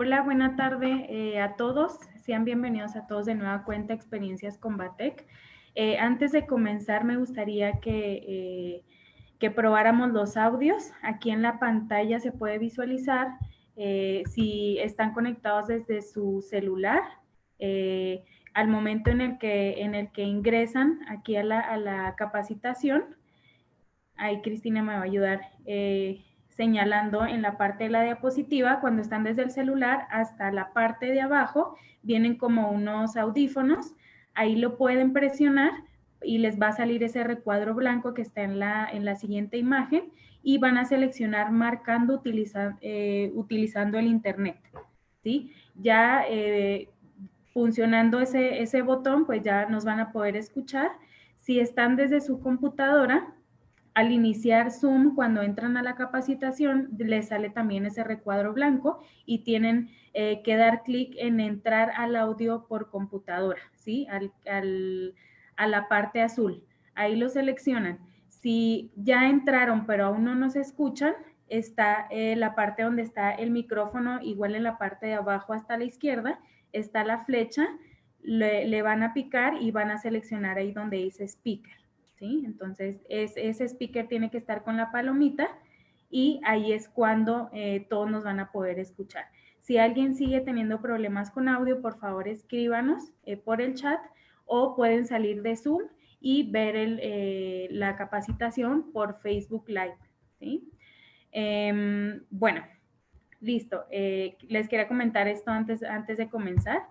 Hola, buena tarde a todos. Sean bienvenidos a todos de nueva cuenta Experiencias con Batec. Antes de comenzar, me gustaría que probáramos los audios. Aquí en la pantalla se puede visualizar si están conectados desde su celular. Al momento en el que ingresan aquí a la capacitación, ahí Cristina me va a ayudar señalando en la parte de la diapositiva, cuando están desde el celular hasta la parte de abajo, vienen como unos audífonos, ahí lo pueden presionar y les va a salir ese recuadro blanco que está en la siguiente imagen y van a seleccionar marcando utilizando el internet, ¿sí? Ya funcionando ese botón, pues ya nos van a poder escuchar. Si están desde su computadora, al iniciar Zoom, cuando entran a la capacitación, les sale también ese recuadro blanco y tienen que dar clic en entrar al audio por computadora, ¿sí? A la parte azul. Ahí lo seleccionan. Si ya entraron pero aún no nos escuchan, está la parte donde está el micrófono, igual en la parte de abajo hasta la izquierda, está la flecha, le van a picar y van a seleccionar ahí donde dice speaker. ¿Sí? Entonces, ese speaker tiene que estar con la palomita y ahí es cuando todos nos van a poder escuchar. Si alguien sigue teniendo problemas con audio, por favor escríbanos por el chat o pueden salir de Zoom y ver la capacitación por Facebook Live. ¿Sí? Bueno, listo. Les quería comentar esto antes de comenzar.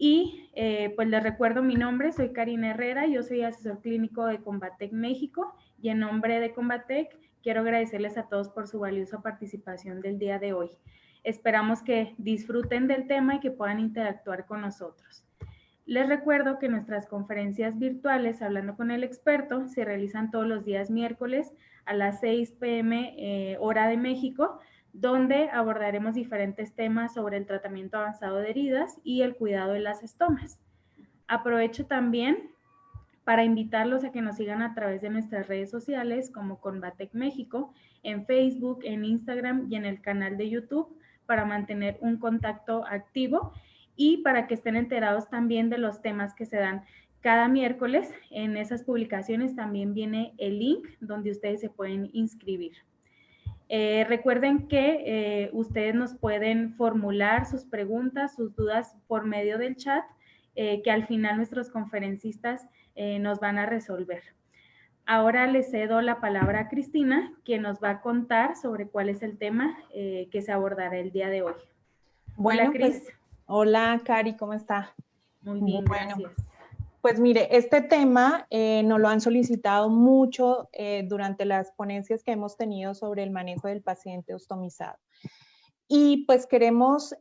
Y pues les recuerdo mi nombre, soy Karina Herrera, yo soy asesor clínico de Combatec México y en nombre de Combatec quiero agradecerles a todos por su valiosa participación del día de hoy. Esperamos que disfruten del tema y que puedan interactuar con nosotros. Les recuerdo que nuestras conferencias virtuales Hablando con el Experto se realizan todos los días miércoles a las 6 p.m. Hora de México, donde abordaremos diferentes temas sobre el tratamiento avanzado de heridas y el cuidado de las estomas. Aprovecho también para invitarlos a que nos sigan a través de nuestras redes sociales como Combatec México, en Facebook, en Instagram y en el canal de YouTube para mantener un contacto activo y para que estén enterados también de los temas que se dan cada miércoles. En esas publicaciones también viene el link donde ustedes se pueden inscribir. Recuerden que ustedes nos pueden formular sus preguntas, sus dudas por medio del chat, que al final nuestros conferencistas nos van a resolver. Ahora le cedo la palabra a Cristina, quien nos va a contar sobre cuál es el tema que se abordará el día de hoy. Bueno, Hola, Cris. Pues, hola, Cari, ¿cómo está? Muy bien, gracias. Pues mire, este tema nos lo han solicitado mucho durante las ponencias que hemos tenido sobre el manejo del paciente ostomizado. Y pues queremos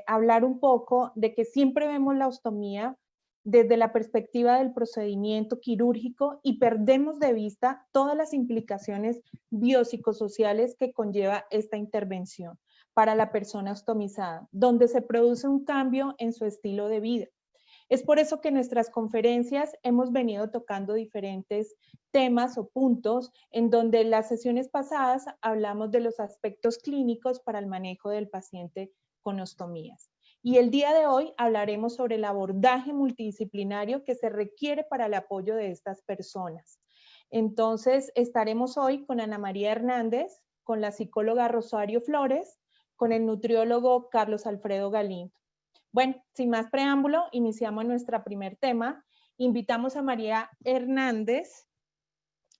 hablar un poco de que siempre vemos la ostomía desde la perspectiva del procedimiento quirúrgico y perdemos de vista todas las implicaciones biopsicosociales que conlleva esta intervención para la persona ostomizada, donde se produce un cambio en su estilo de vida. Es por eso que en nuestras conferencias hemos venido tocando diferentes temas o puntos en donde en las sesiones pasadas hablamos de los aspectos clínicos para el manejo del paciente con ostomías. Y el día de hoy hablaremos sobre el abordaje multidisciplinario que se requiere para el apoyo de estas personas. Entonces, estaremos hoy con Ana María Hernández, con la psicóloga Rosario Flores, con el nutriólogo Carlos Alfredo Galindo. Bueno, sin más preámbulo, iniciamos nuestro primer tema. Invitamos a María Hernández.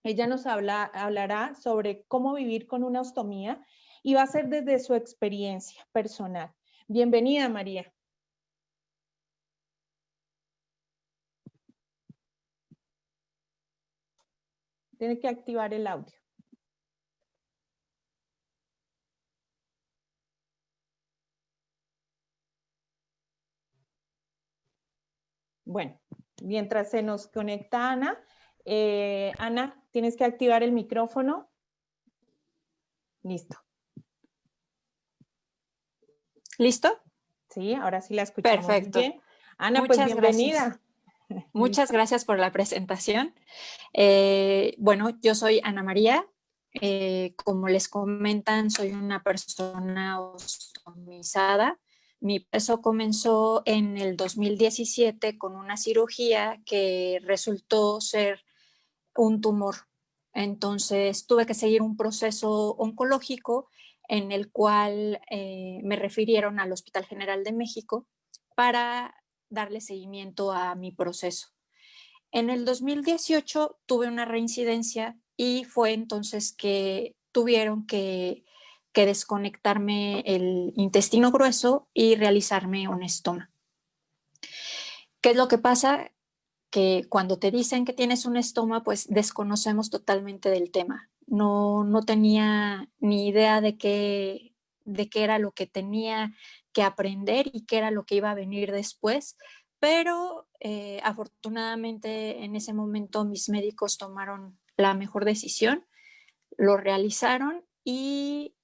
Ella nos hablará sobre cómo vivir con una ostomía y va a ser desde su experiencia personal. Bienvenida, María. Tiene que activar el audio. Bueno, mientras se nos conecta Ana, Ana, tienes que activar el micrófono. Listo. ¿Listo? Sí, ahora sí la escuchamos. Perfecto. Bien. Ana, Muchas pues bienvenida. Gracias. Muchas gracias por la presentación. Bueno, yo soy Ana María, Como les comentan, soy una persona ostomizada. Mi peso comenzó en el 2017 con una cirugía que resultó ser un tumor. Entonces tuve que seguir un proceso oncológico en el cual me refirieron al Hospital General de México para darle seguimiento a mi proceso. En el 2018 tuve una reincidencia y fue entonces que tuvieron que desconectarme el intestino grueso y realizarme un estoma. ¿Qué es lo que pasa? Que cuando te dicen que tienes un estoma, pues desconocemos totalmente del tema. No tenía ni idea de qué era lo que tenía que aprender y qué era lo que iba a venir después, pero afortunadamente en ese momento mis médicos tomaron la mejor decisión, lo realizaron y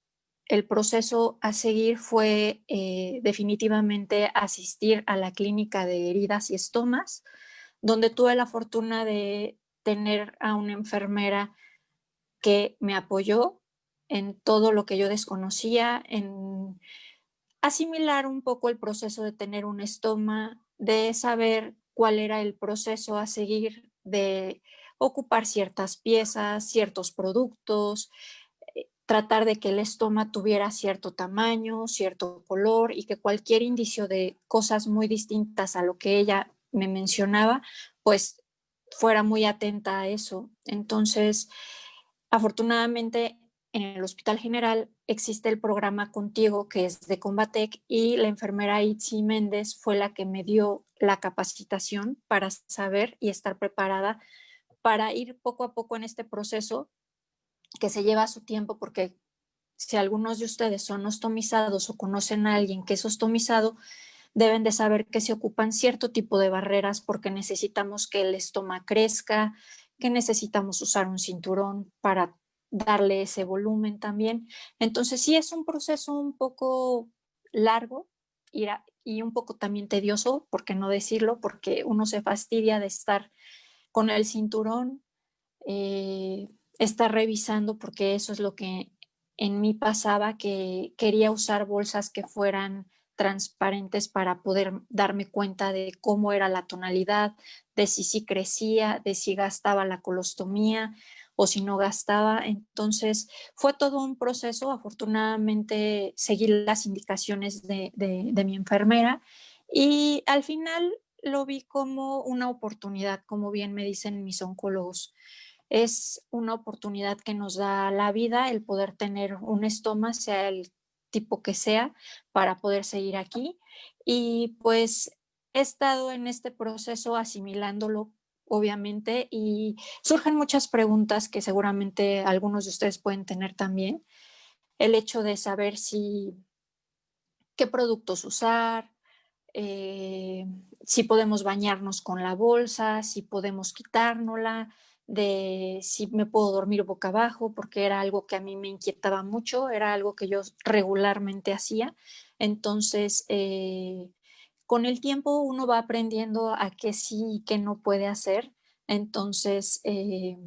el proceso a seguir fue definitivamente asistir a la clínica de heridas y estomas, donde tuve la fortuna de tener a una enfermera que me apoyó en todo lo que yo desconocía, en asimilar un poco el proceso de tener un estoma, de saber cuál era el proceso a seguir, de ocupar ciertas piezas, ciertos productos, tratar de que el estoma tuviera cierto tamaño, cierto color y que cualquier indicio de cosas muy distintas a lo que ella me mencionaba, pues fuera muy atenta a eso. Entonces, afortunadamente, en el Hospital General existe el programa Contigo, que es de Combatec, y la enfermera Itzi Méndez fue la que me dio la capacitación para saber y estar preparada para ir poco a poco en este proceso que se lleva su tiempo, porque si algunos de ustedes son ostomizados o conocen a alguien que es ostomizado, deben de saber que se ocupan cierto tipo de barreras porque necesitamos que el estómago crezca, que necesitamos usar un cinturón para darle ese volumen también. Entonces sí es un proceso un poco largo y un poco también tedioso, ¿por qué no decirlo? Porque uno se fastidia de estar con el cinturón, estar revisando, porque eso es lo que en mí pasaba, que quería usar bolsas que fueran transparentes para poder darme cuenta de cómo era la tonalidad, de si sí crecía, de si gastaba la colostomía o si no gastaba. Entonces fue todo un proceso. Afortunadamente seguí las indicaciones de mi enfermera y al final lo vi como una oportunidad, como bien me dicen mis oncólogos. Es una oportunidad que nos da la vida el poder tener un estoma, sea el tipo que sea, para poder seguir aquí. Y pues he estado en este proceso asimilándolo, obviamente, y surgen muchas preguntas que seguramente algunos de ustedes pueden tener también. El hecho de saber si qué productos usar, eh, si podemos bañarnos con la bolsa, si podemos quitárnosla, de si me puedo dormir boca abajo, porque era algo que a mí me inquietaba mucho, era algo que yo regularmente hacía. Entonces, con el tiempo uno va aprendiendo a qué sí y qué no puede hacer. Entonces, he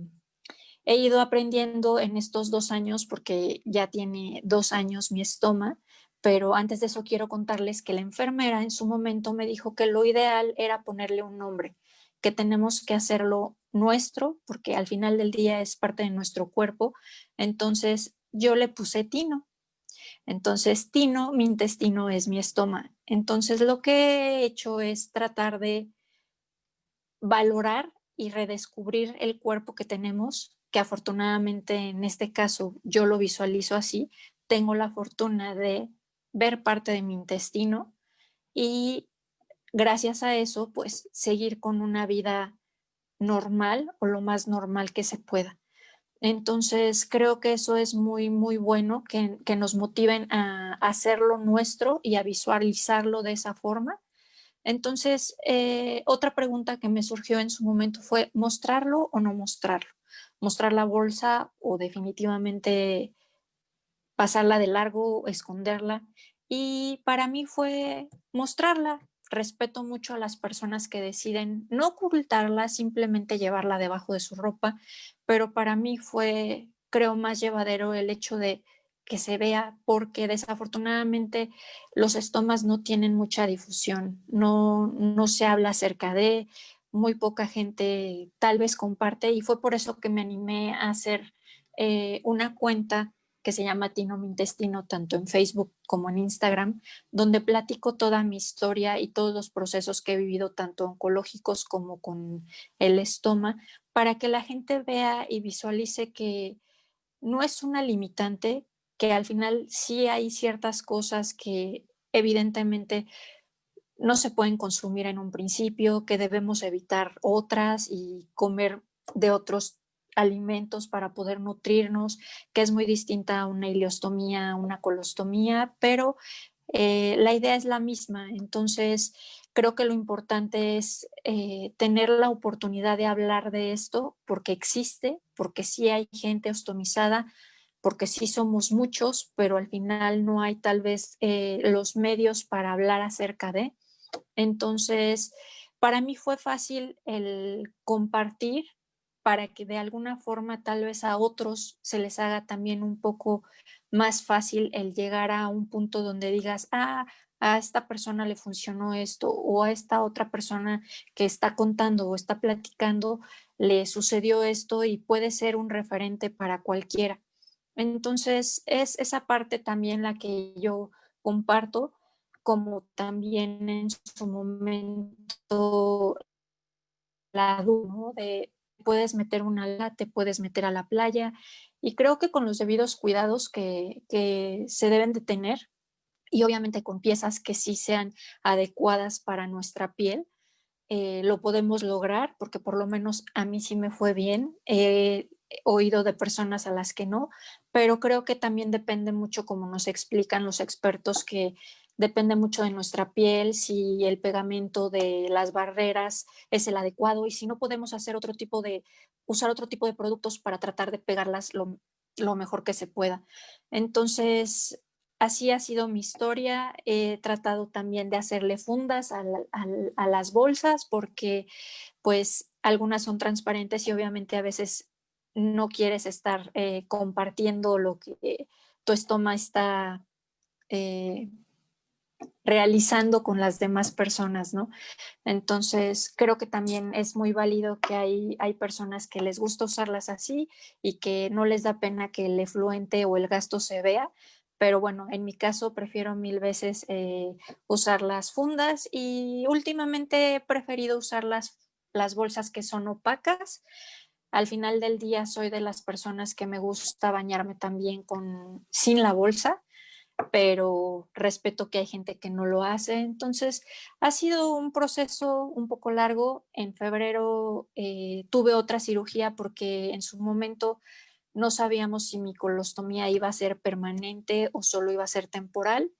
ido aprendiendo en estos 2 años, porque ya tiene 2 años mi estoma, pero antes de eso quiero contarles que la enfermera en su momento me dijo que lo ideal era ponerle un nombre, que tenemos que hacerlo nuestro, porque al final del día es parte de nuestro cuerpo. Entonces yo le puse Tino. Entonces Tino, mi intestino es mi estoma. Entonces lo que he hecho es tratar de valorar y redescubrir el cuerpo que tenemos, que afortunadamente en este caso yo lo visualizo así. Tengo la fortuna de ver parte de mi intestino y gracias a eso pues seguir con una vida normal o lo más normal que se pueda. Entonces creo que eso es muy, muy bueno, que nos motiven a hacerlo nuestro y a visualizarlo de esa forma. Entonces, otra pregunta que me surgió en su momento fue: ¿mostrarlo o no mostrarlo? ¿Mostrar la bolsa o definitivamente pasarla de largo, esconderla? Y para mí fue mostrarla. Respeto mucho a las personas que deciden no ocultarla, simplemente llevarla debajo de su ropa, pero para mí fue, creo más llevadero el hecho de que se vea, porque desafortunadamente los estomas no tienen mucha difusión, no se habla acerca de, muy poca gente tal vez comparte, y fue por eso que me animé a hacer una cuenta que se llama Tino Mi Intestino, tanto en Facebook como en Instagram, donde platico toda mi historia y todos los procesos que he vivido, tanto oncológicos como con el estoma, para que la gente vea y visualice que no es una limitante, que al final sí hay ciertas cosas que evidentemente no se pueden consumir en un principio, que debemos evitar otras y comer de otros alimentos para poder nutrirnos, que es muy distinta a una ileostomía, a una colostomía, pero la idea es la misma. Entonces, creo que lo importante es tener la oportunidad de hablar de esto porque existe, porque sí hay gente ostomizada, porque sí somos muchos, pero al final no hay tal vez los medios para hablar acerca de. Entonces, para mí fue fácil el compartir para que de alguna forma tal vez a otros se les haga también un poco más fácil el llegar a un punto donde digas, a esta persona le funcionó esto, o a esta otra persona que está contando o está platicando le sucedió esto, y puede ser un referente para cualquiera. Entonces, es esa parte también la que yo comparto, como también en su momento la duda, ¿no? De puedes meter una alga, te puedes meter a la playa, y creo que con los debidos cuidados que se deben de tener, y obviamente con piezas que sí sean adecuadas para nuestra piel, lo podemos lograr, porque por lo menos a mí sí me fue bien. He oído de personas a las que no, pero creo que también depende mucho, como nos explican los expertos, que depende mucho de nuestra piel, si el pegamento de las barreras es el adecuado, y si no podemos hacer usar otro tipo de productos para tratar de pegarlas lo mejor que se pueda. Entonces, así ha sido mi historia. He tratado también de hacerle fundas a las bolsas, porque pues algunas son transparentes y obviamente a veces no quieres estar compartiendo lo que tu estómago está eh, realizando con las demás personas, ¿no? Entonces, creo que también es muy válido que hay personas que les gusta usarlas así y que no les da pena que el efluente o el gasto se vea. Pero bueno, en mi caso prefiero mil veces usar las fundas, y últimamente he preferido usar las bolsas que son opacas. Al final del día soy de las personas que me gusta bañarme también sin la bolsa, pero respeto que hay gente que no lo hace. Entonces, ha sido un proceso un poco largo. En febrero tuve otra cirugía porque en su momento no sabíamos si mi colostomía iba a ser permanente o solo iba a ser temporal.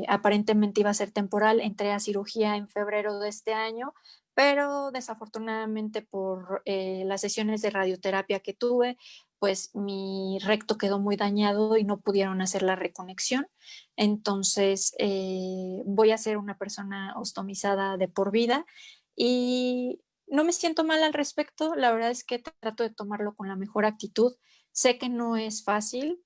Aparentemente iba a ser temporal. Entré a cirugía en febrero de este año, pero desafortunadamente por las sesiones de radioterapia que tuve, pues mi recto quedó muy dañado y no pudieron hacer la reconexión. Entonces voy a ser una persona ostomizada de por vida, y no me siento mal al respecto. La verdad es que trato de tomarlo con la mejor actitud. Sé que no es fácil,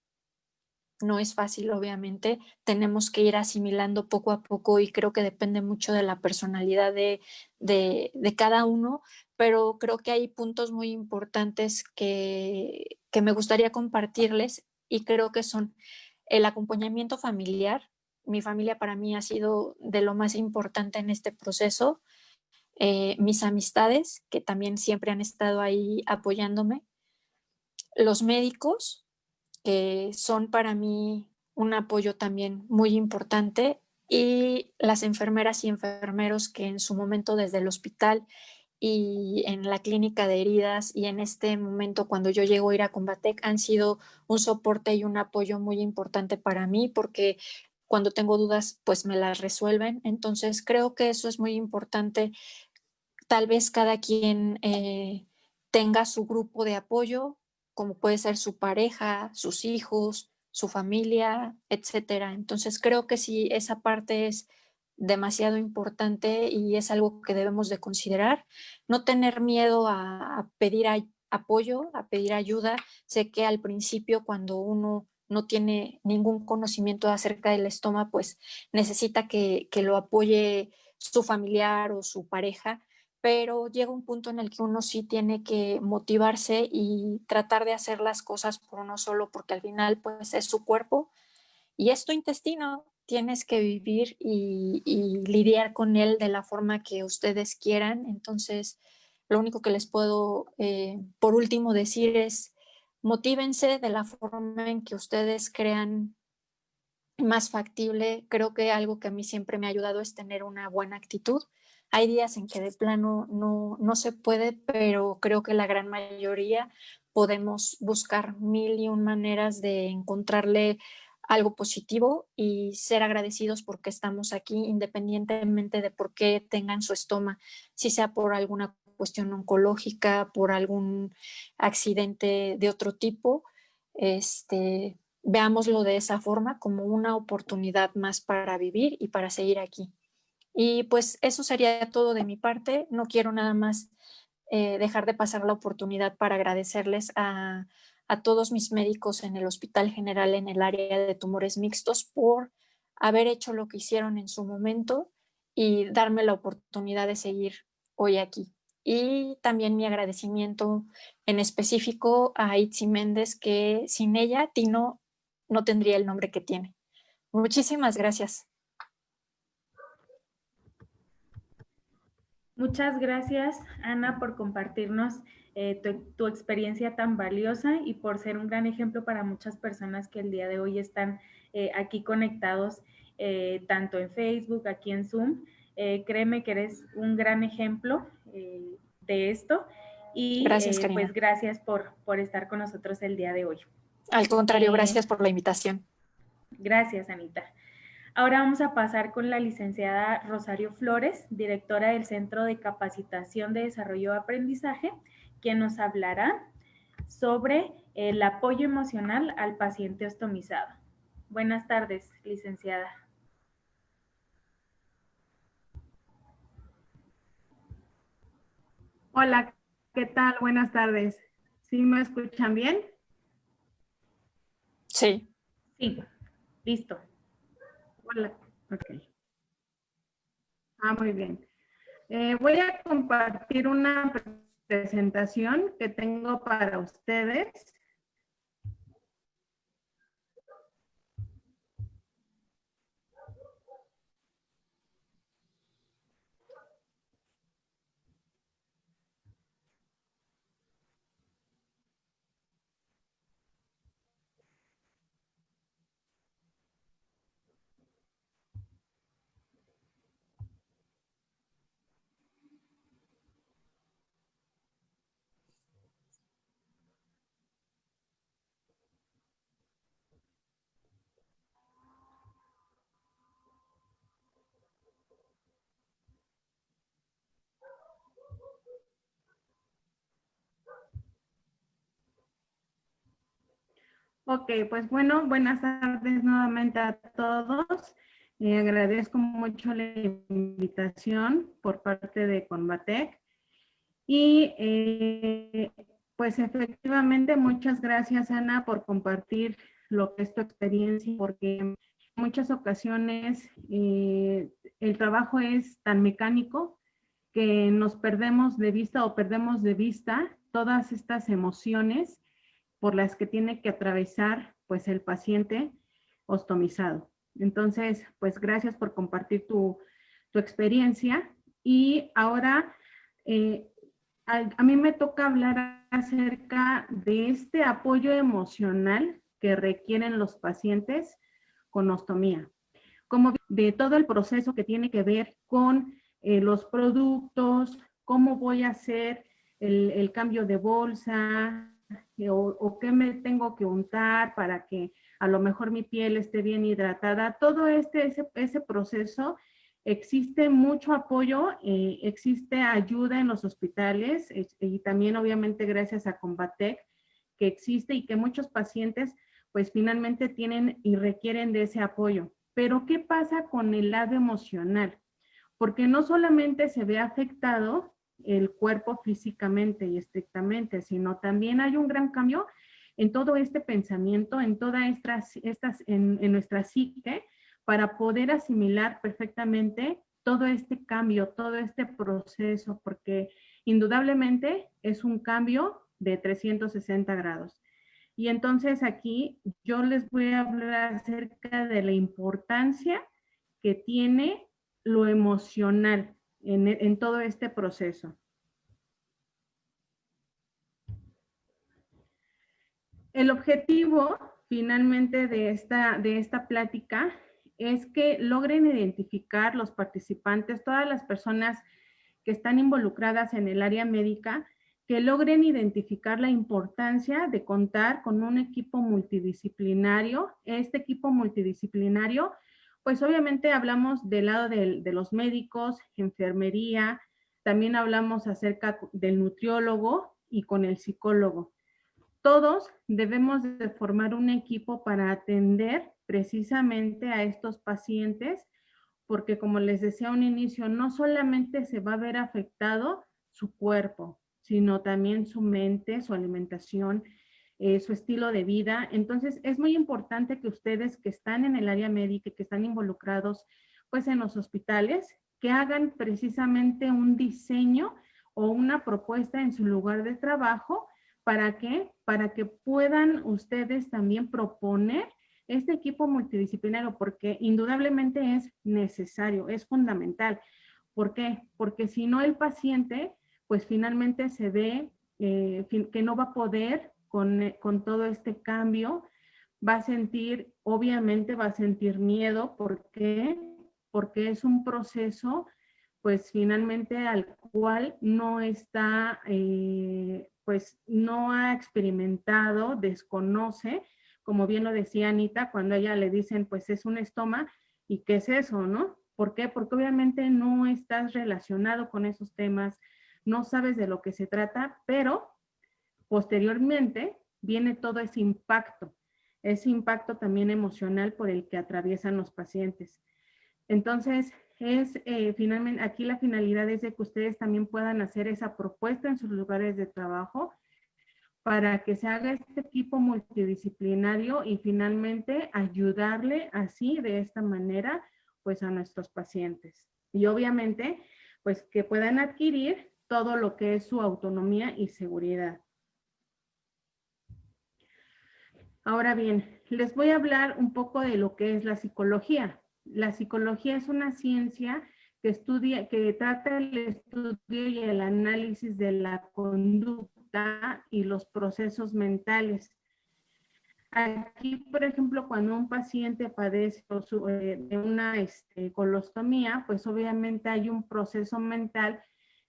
obviamente. Tenemos que ir asimilando poco a poco, y creo que depende mucho de la personalidad de cada uno, pero creo que hay puntos muy importantes que me gustaría compartirles, y creo que son el acompañamiento familiar. Mi familia para mí ha sido de lo más importante en este proceso. Mis amistades, que también siempre han estado ahí apoyándome, los médicos, que son para mí un apoyo también muy importante, y las enfermeras y enfermeros que en su momento desde el hospital y en la clínica de heridas, y en este momento cuando yo llego a ir a Combatec, han sido un soporte y un apoyo muy importante para mí, porque cuando tengo dudas pues me las resuelven. Entonces creo que eso es muy importante. Tal vez cada quien tenga su grupo de apoyo, como puede ser su pareja, sus hijos, su familia, etcétera. Entonces creo que sí, esa parte es demasiado importante y es algo que debemos de considerar. No tener miedo a pedir apoyo, a pedir ayuda. Sé que al principio, cuando uno no tiene ningún conocimiento acerca del estoma, pues necesita que lo apoye su familiar o su pareja, pero llega un punto en el que uno sí tiene que motivarse y tratar de hacer las cosas por uno solo, porque al final pues es su cuerpo y es tu intestino. Tienes que vivir y lidiar con él de la forma que ustedes quieran. Entonces, lo único que les puedo, por último, decir es: motívense de la forma en que ustedes crean más factible. Creo que algo que a mí siempre me ha ayudado es tener una buena actitud. Hay días en que de plano no se puede, pero creo que la gran mayoría podemos buscar mil y un maneras de encontrarle algo positivo y ser agradecidos porque estamos aquí, independientemente de por qué tengan su estómago, si sea por alguna cuestión oncológica, por algún accidente de otro tipo. Veámoslo de esa forma, como una oportunidad más para vivir y para seguir aquí. Y pues eso sería todo de mi parte. No quiero nada más dejar de pasar la oportunidad para agradecerles a todos mis médicos en el Hospital General en el área de tumores mixtos por haber hecho lo que hicieron en su momento y darme la oportunidad de seguir hoy aquí. Y también mi agradecimiento en específico a Itzi Méndez, que sin ella Tino no tendría el nombre que tiene. Muchísimas gracias. Muchas gracias, Ana, por compartirnos tu experiencia tan valiosa y por ser un gran ejemplo para muchas personas que el día de hoy están aquí conectados, tanto en Facebook, aquí en Zoom. Créeme que eres un gran ejemplo de esto y Gracias, Karina. pues gracias por estar con nosotros el día de hoy. Al contrario, gracias por la invitación. Gracias, Anita. Ahora vamos a pasar con la licenciada Rosario Flores, directora del Centro de Capacitación de Desarrollo de Aprendizaje, quien nos hablará sobre el apoyo emocional al paciente ostomizado. Buenas tardes, licenciada. Hola, ¿qué tal? Buenas tardes. ¿Sí me escuchan bien? Sí. Sí, listo. Hola, ok. Muy bien. Voy a compartir una presentación que tengo para ustedes. Ok, pues bueno, buenas tardes nuevamente a todos. Agradezco mucho la invitación por parte de Convatec. Y pues efectivamente, muchas gracias, Ana, por compartir lo que es tu experiencia, porque en muchas ocasiones el trabajo es tan mecánico que nos perdemos de vista o perdemos de vista todas estas emociones por las que tiene que atravesar pues el paciente ostomizado. Entonces, pues gracias por compartir tu experiencia. Y ahora a mí me toca hablar acerca de este apoyo emocional que requieren los pacientes con ostomía, como de todo el proceso que tiene que ver con los productos, cómo voy a hacer el cambio de bolsa o qué me tengo que untar para que a lo mejor mi piel esté bien hidratada. Todo ese proceso. Existe mucho apoyo, existe ayuda en los hospitales y también obviamente gracias a Convatec que existe y que muchos pacientes pues finalmente tienen y requieren de ese apoyo. Pero ¿qué pasa con el lado emocional? Porque no solamente se ve afectado el cuerpo físicamente y estrictamente, sino también hay un gran cambio en todo este pensamiento, en toda en nuestra psique, para poder asimilar perfectamente todo este cambio, todo este proceso, porque indudablemente es un cambio de 360 grados. Y entonces aquí yo les voy a hablar acerca de la importancia que tiene lo emocional en todo este proceso. El objetivo finalmente de esta plática es que logren identificar los participantes, todas las personas que están involucradas en el área médica, que logren identificar la importancia de contar con un equipo multidisciplinario. Este equipo multidisciplinario, pues obviamente hablamos del lado de los médicos, enfermería, también hablamos acerca del nutriólogo y con el psicólogo. Todos debemos de formar un equipo para atender precisamente a estos pacientes, porque como les decía a un inicio, no solamente se va a ver afectado su cuerpo, sino también su mente, su alimentación, su estilo de vida. Entonces, es muy importante que ustedes que están en el área médica, que están involucrados pues en los hospitales, que hagan precisamente un diseño o una propuesta en su lugar de trabajo. ¿Para qué? Para que puedan ustedes también proponer este equipo multidisciplinario, porque indudablemente es necesario, es fundamental. ¿Por qué? Porque si no el paciente, pues finalmente se ve que no va a poder con todo este cambio, va a sentir, obviamente va a sentir miedo. ¿Por qué? Porque es un proceso, pues finalmente al cual no está, pues no ha experimentado, desconoce, como bien lo decía Anita, cuando a ella le dicen, pues es un estoma, ¿y qué es eso, no? ¿Por qué? Porque obviamente no estás relacionado con esos temas, no sabes de lo que se trata, pero posteriormente viene todo ese impacto también emocional por el que atraviesan los pacientes. Entonces, finalmente, aquí la finalidad es de que ustedes también puedan hacer esa propuesta en sus lugares de trabajo para que se haga este equipo multidisciplinario y finalmente ayudarle así, de esta manera, pues a nuestros pacientes. Y obviamente, pues que puedan adquirir todo lo que es su autonomía y seguridad. Ahora bien, les voy a hablar un poco de lo que es la psicología. La psicología es una ciencia que trata el estudio y el análisis de la conducta y los procesos mentales. Aquí, por ejemplo, cuando un paciente padece de una colostomía, pues obviamente hay un proceso mental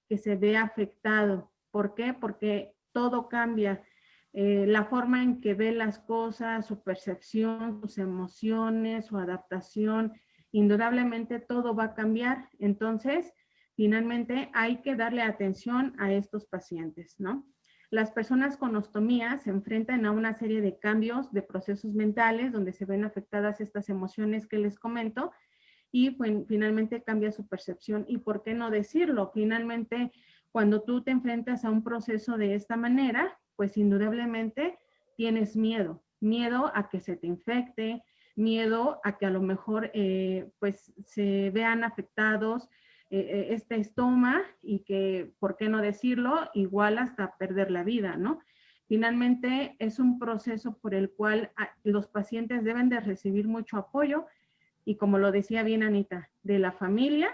que se ve afectado. ¿Por qué? Porque todo cambia. La forma en que ve las cosas, su percepción, sus emociones, su adaptación, indudablemente todo va a cambiar. Entonces, finalmente hay que darle atención a estos pacientes, ¿no? Las personas con ostomía se enfrentan a una serie de cambios de procesos mentales donde se ven afectadas estas emociones que les comento y finalmente cambia su percepción. ¿Y por qué no decirlo? Finalmente, cuando tú te enfrentas a un proceso de esta manera, pues indudablemente tienes miedo a que se te infecte, miedo a que a lo mejor pues se vean afectados este estoma y que, ¿por qué no decirlo? Igual hasta perder la vida, ¿no? Finalmente es un proceso por el cual los pacientes deben de recibir mucho apoyo y, como lo decía bien Anita, de la familia,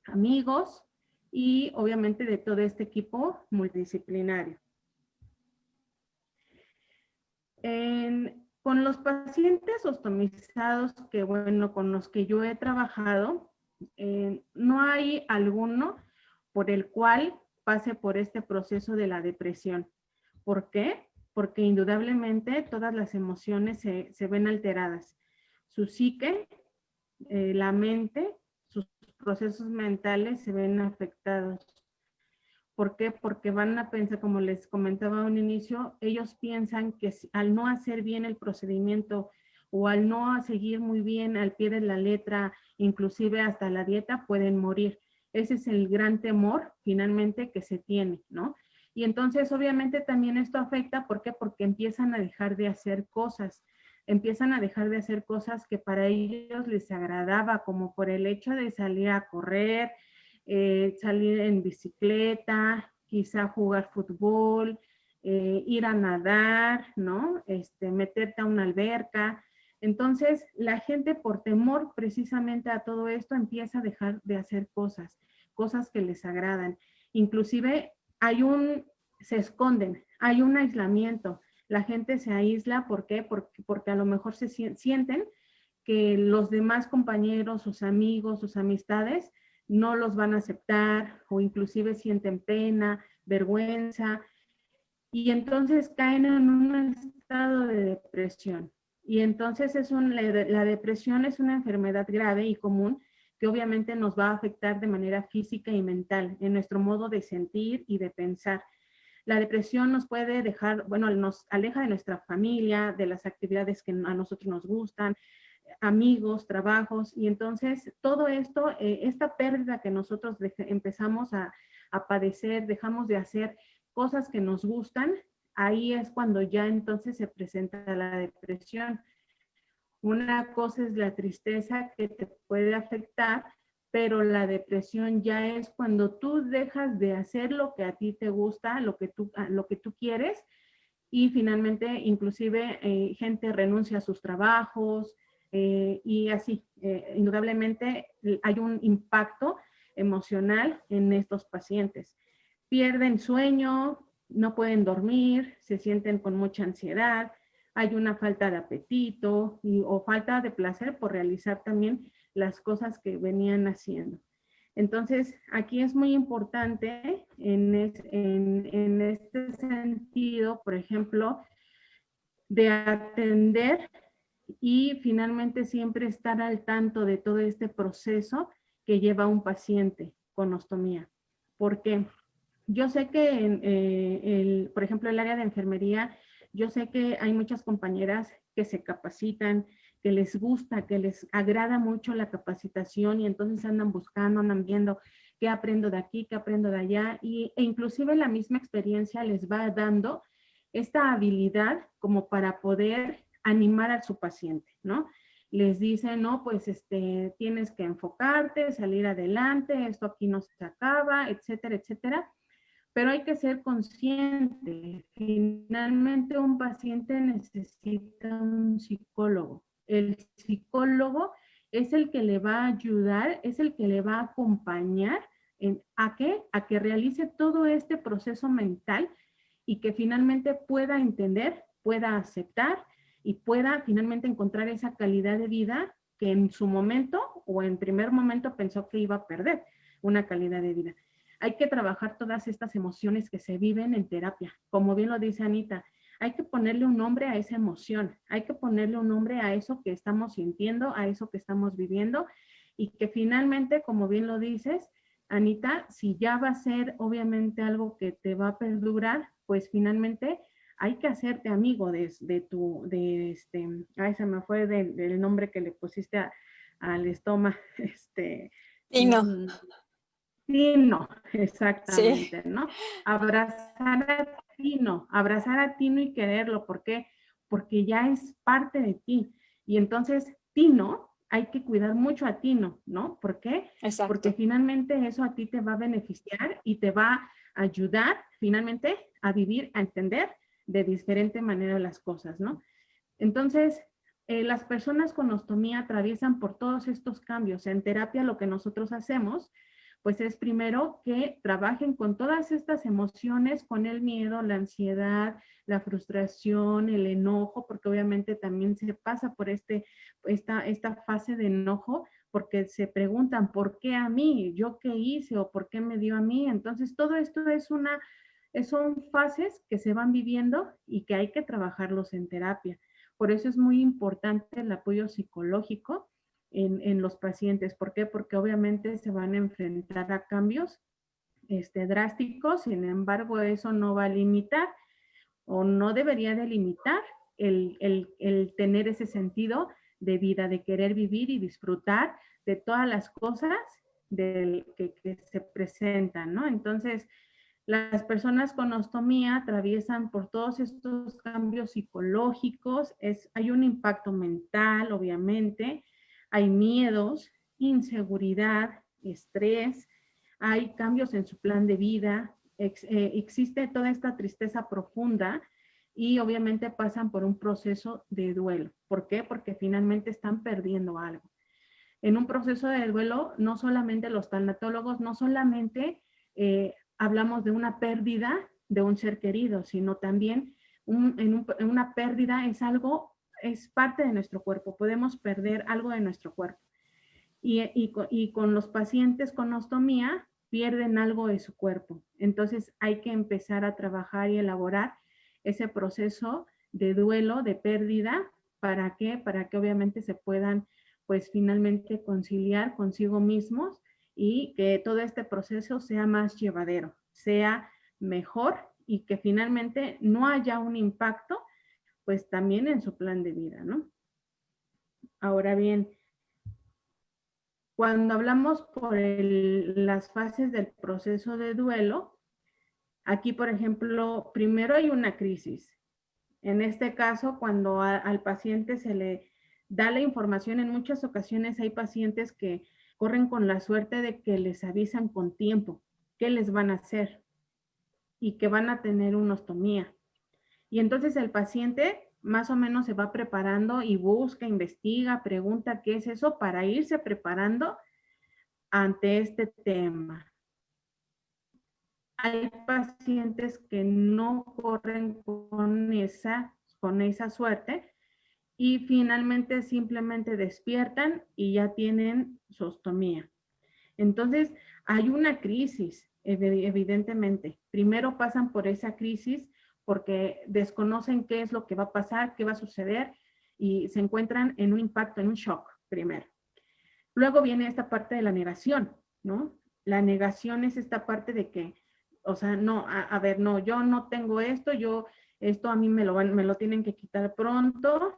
amigos y obviamente de todo este equipo multidisciplinario. Con los pacientes ostomizados que, bueno, con los que yo he trabajado, no hay alguno por el cual pase por este proceso de la depresión. ¿Por qué? Porque indudablemente todas las emociones se ven alteradas. Su psique, la mente, sus procesos mentales se ven afectados. ¿Por qué? Porque van a pensar, como les comentaba a un inicio, ellos piensan que al no hacer bien el procedimiento o al no seguir muy bien al pie de la letra, inclusive hasta la dieta, pueden morir. Ese es el gran temor finalmente que se tiene, ¿no? Y entonces obviamente también esto afecta, ¿por qué? Porque empiezan a dejar de hacer cosas, que para ellos les agradaba, como por el hecho de salir a correr, salir en bicicleta, quizá jugar fútbol, ir a nadar, ¿no? Meterte a una alberca. Entonces, la gente por temor precisamente a todo esto empieza a dejar de hacer cosas que les agradan. Inclusive se esconden, hay un aislamiento. La gente se aísla, ¿por qué? Porque a lo mejor se sienten que los demás compañeros, sus amigos, sus amistades, no los van a aceptar o inclusive sienten pena, vergüenza, y entonces caen en un estado de depresión. Y entonces la depresión es una enfermedad grave y común que obviamente nos va a afectar de manera física y mental en nuestro modo de sentir y de pensar. La depresión nos puede dejar, bueno, nos aleja de nuestra familia, de las actividades que a nosotros nos gustan, amigos, trabajos, y entonces todo esto, esta pérdida que nosotros empezamos a padecer, dejamos de hacer cosas que nos gustan, ahí es cuando ya entonces se presenta la depresión. Una cosa es la tristeza que te puede afectar, pero la depresión ya es cuando tú dejas de hacer lo que a ti te gusta, lo que tú quieres, y finalmente inclusive gente renuncia a sus trabajos y así. Indudablemente hay un impacto emocional en estos pacientes. Pierden sueño, no pueden dormir, se sienten con mucha ansiedad, hay una falta de apetito o falta de placer por realizar también las cosas que venían haciendo. Entonces, aquí es muy importante en este sentido, por ejemplo, de atender y finalmente siempre estar al tanto de todo este proceso que lleva un paciente con ostomía. Porque yo sé que, por ejemplo, el área de enfermería, yo sé que hay muchas compañeras que se capacitan, que les gusta, que les agrada mucho la capacitación y entonces andan buscando, andan viendo qué aprendo de aquí, qué aprendo de allá e inclusive la misma experiencia les va dando esta habilidad como para poder animar a su paciente, ¿no? Les dicen, no, pues tienes que enfocarte, salir adelante, esto aquí no se acaba, etcétera, etcétera. Pero hay que ser consciente. Finalmente un paciente necesita un psicólogo. El psicólogo es el que le va a ayudar, es el que le va a acompañar ¿a qué? A que realice todo este proceso mental y que finalmente pueda entender, pueda aceptar y pueda finalmente encontrar esa calidad de vida que en su momento o en primer momento pensó que iba a perder una calidad de vida. Hay que trabajar todas estas emociones que se viven en terapia. Como bien lo dice Anita, hay que ponerle un nombre a esa emoción, hay que ponerle un nombre a eso que estamos sintiendo, a eso que estamos viviendo y que finalmente, como bien lo dices, Anita, si ya va a ser obviamente algo que te va a perdurar, pues finalmente hay que hacerte amigo ay, se me fue del nombre que le pusiste al estómago, Tino. Tino, exactamente, Sí. ¿no? Abrazar a Tino y quererlo, ¿por qué? Porque ya es parte de ti. Y entonces, Tino, hay que cuidar mucho a Tino, ¿no? ¿Por qué? Exacto. Porque finalmente eso a ti te va a beneficiar y te va a ayudar finalmente a vivir, a entender de diferente manera las cosas, ¿no? Entonces, las personas con ostomía atraviesan por todos estos cambios. En terapia lo que nosotros hacemos pues es primero que trabajen con todas estas emociones, con el miedo, la ansiedad, la frustración, el enojo, porque obviamente también se pasa por esta fase de enojo, porque se preguntan, ¿por qué a mí? ¿Yo qué hice? ¿O por qué me dio a mí? Entonces, todo esto son fases que se van viviendo y que hay que trabajarlos en terapia. Por eso es muy importante el apoyo psicológico en los pacientes. ¿Por qué? Porque obviamente se van a enfrentar a cambios drásticos, sin embargo, eso no va a limitar o no debería de limitar el tener ese sentido de vida, de querer vivir y disfrutar de todas las cosas que se presentan, ¿no? Entonces, las personas con ostomía atraviesan por todos estos cambios psicológicos, hay un impacto mental, obviamente, hay miedos, inseguridad, estrés, hay cambios en su plan de vida, existe toda esta tristeza profunda y obviamente pasan por un proceso de duelo. ¿Por qué? Porque finalmente están perdiendo algo. En un proceso de duelo, no solamente los tanatólogos, no solamente hablamos de una pérdida de un ser querido, sino también en una pérdida es parte de nuestro cuerpo. Podemos perder algo de nuestro cuerpo. Y con los pacientes con ostomía pierden algo de su cuerpo. Entonces hay que empezar a trabajar y elaborar ese proceso de duelo, de pérdida. ¿Para qué? Para que obviamente se puedan, pues finalmente conciliar consigo mismos y que todo este proceso sea más llevadero, sea mejor y que finalmente no haya un impacto, pues también en su plan de vida, ¿no? Ahora bien, cuando hablamos por las fases del proceso de duelo, aquí, por ejemplo, primero hay una crisis. En este caso, cuando al paciente se le da la información, en muchas ocasiones hay pacientes que corren con la suerte de que les avisan con tiempo qué les van a hacer y que van a tener una ostomía. Y entonces el paciente más o menos se va preparando y busca, investiga, pregunta qué es eso para irse preparando ante este tema. Hay pacientes que no corren con esa suerte y finalmente simplemente despiertan y ya tienen su ostomía. Entonces, hay una crisis, evidentemente. Primero pasan por esa crisis porque desconocen qué es lo que va a pasar, qué va a suceder y se encuentran en un impacto, en un shock primero. Luego viene esta parte de la negación, ¿no? La negación es esta parte de que, o sea, no, a ver, no, yo no tengo esto, esto a mí me lo tienen que quitar pronto,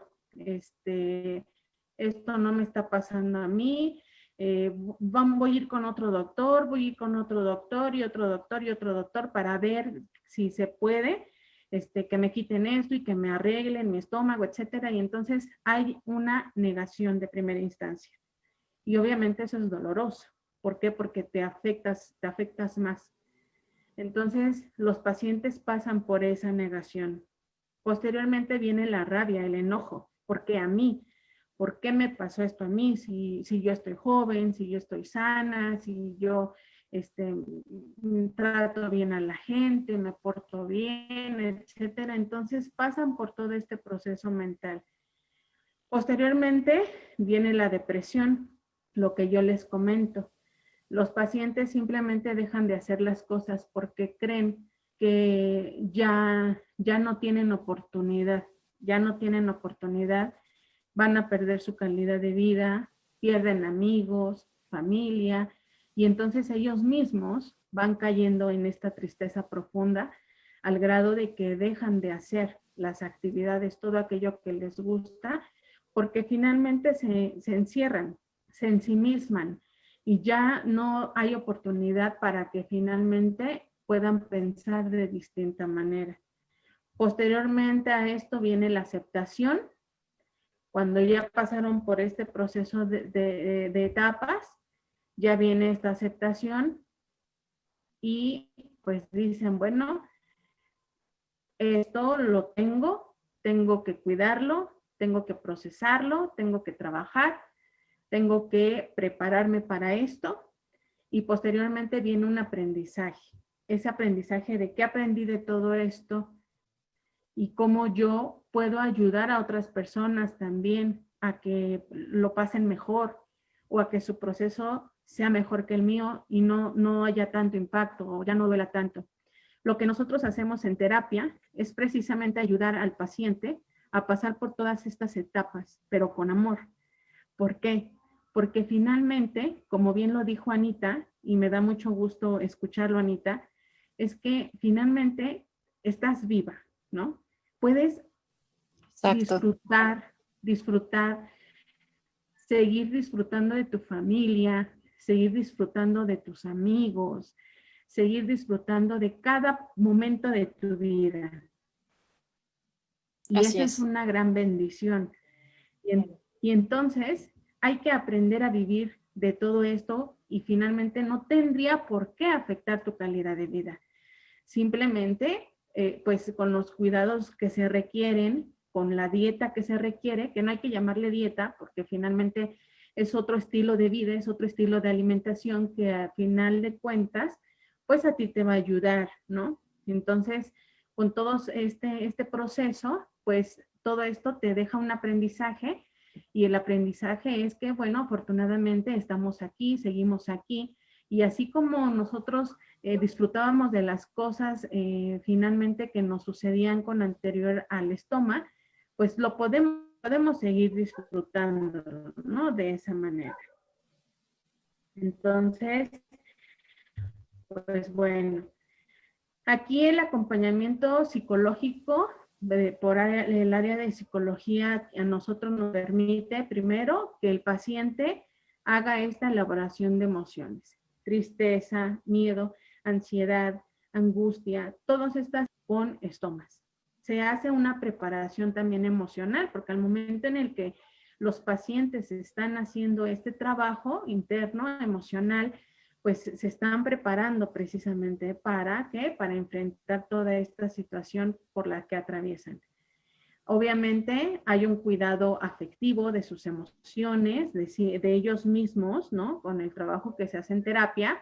esto no me está pasando a mí, voy a ir con otro doctor, voy a ir con otro doctor y otro doctor y otro doctor para ver si se puede, que me quiten esto y que me arreglen mi estómago, etcétera. Y entonces hay una negación de primera instancia. Y obviamente eso es doloroso. ¿Por qué? Porque te afectas más. Entonces, los pacientes pasan por esa negación. Posteriormente viene la rabia, el enojo. ¿Por qué a mí? ¿Por qué me pasó esto a mí? Si yo estoy joven, si yo estoy sana, si yo trato bien a la gente, me porto bien, etcétera. Entonces, pasan por todo este proceso mental. Posteriormente viene la depresión, lo que yo les comento. Los pacientes simplemente dejan de hacer las cosas porque creen que ya no tienen oportunidad, van a perder su calidad de vida, pierden amigos, familia, y entonces ellos mismos van cayendo en esta tristeza profunda al grado de que dejan de hacer las actividades, todo aquello que les gusta, porque finalmente se encierran, se ensimisman y ya no hay oportunidad para que finalmente puedan pensar de distinta manera. Posteriormente a esto viene la aceptación. Cuando ya pasaron por este proceso de etapas, ya viene esta aceptación y pues dicen, bueno, esto lo tengo que cuidarlo, tengo que procesarlo, tengo que trabajar, tengo que prepararme para esto y posteriormente viene un aprendizaje. Ese aprendizaje de qué aprendí de todo esto y cómo yo puedo ayudar a otras personas también a que lo pasen mejor o a que su proceso sea mejor que el mío y no haya tanto impacto o ya no duela tanto. Lo que nosotros hacemos en terapia es precisamente ayudar al paciente a pasar por todas estas etapas, pero con amor. ¿Por qué? Porque finalmente, como bien lo dijo Anita, y me da mucho gusto escucharlo, Anita, es que finalmente estás viva, ¿no? Puedes disfrutar, seguir disfrutando de tu familia, seguir disfrutando de tus amigos, seguir disfrutando de cada momento de tu vida. Y Así esa es es. una gran bendición. Y entonces hay que aprender a vivir de todo esto y finalmente no tendría por qué afectar tu calidad de vida. Simplemente, pues con los cuidados que se requieren, con la dieta que se requiere, que no hay que llamarle dieta porque finalmente es otro estilo de vida, es otro estilo de alimentación que al final de cuentas, pues a ti te va a ayudar, ¿no? Entonces, con todo este proceso, pues todo esto te deja un aprendizaje y el aprendizaje es que, bueno, afortunadamente estamos aquí, seguimos aquí y así como nosotros disfrutábamos de las cosas finalmente que nos sucedían con anterior al estómago, pues lo podemos seguir disfrutando, ¿no? De esa manera. Entonces, pues bueno, aquí el acompañamiento psicológico por el área de psicología a nosotros nos permite primero que el paciente haga esta elaboración de emociones, tristeza, miedo, ansiedad, angustia, todas estas con estomas. Se hace una preparación también emocional, porque al momento en el que los pacientes están haciendo este trabajo interno, emocional, pues se están preparando precisamente ¿para qué? Para enfrentar toda esta situación por la que atraviesan. Obviamente hay un cuidado afectivo de sus emociones, de ellos mismos, ¿no? Con el trabajo que se hace en terapia,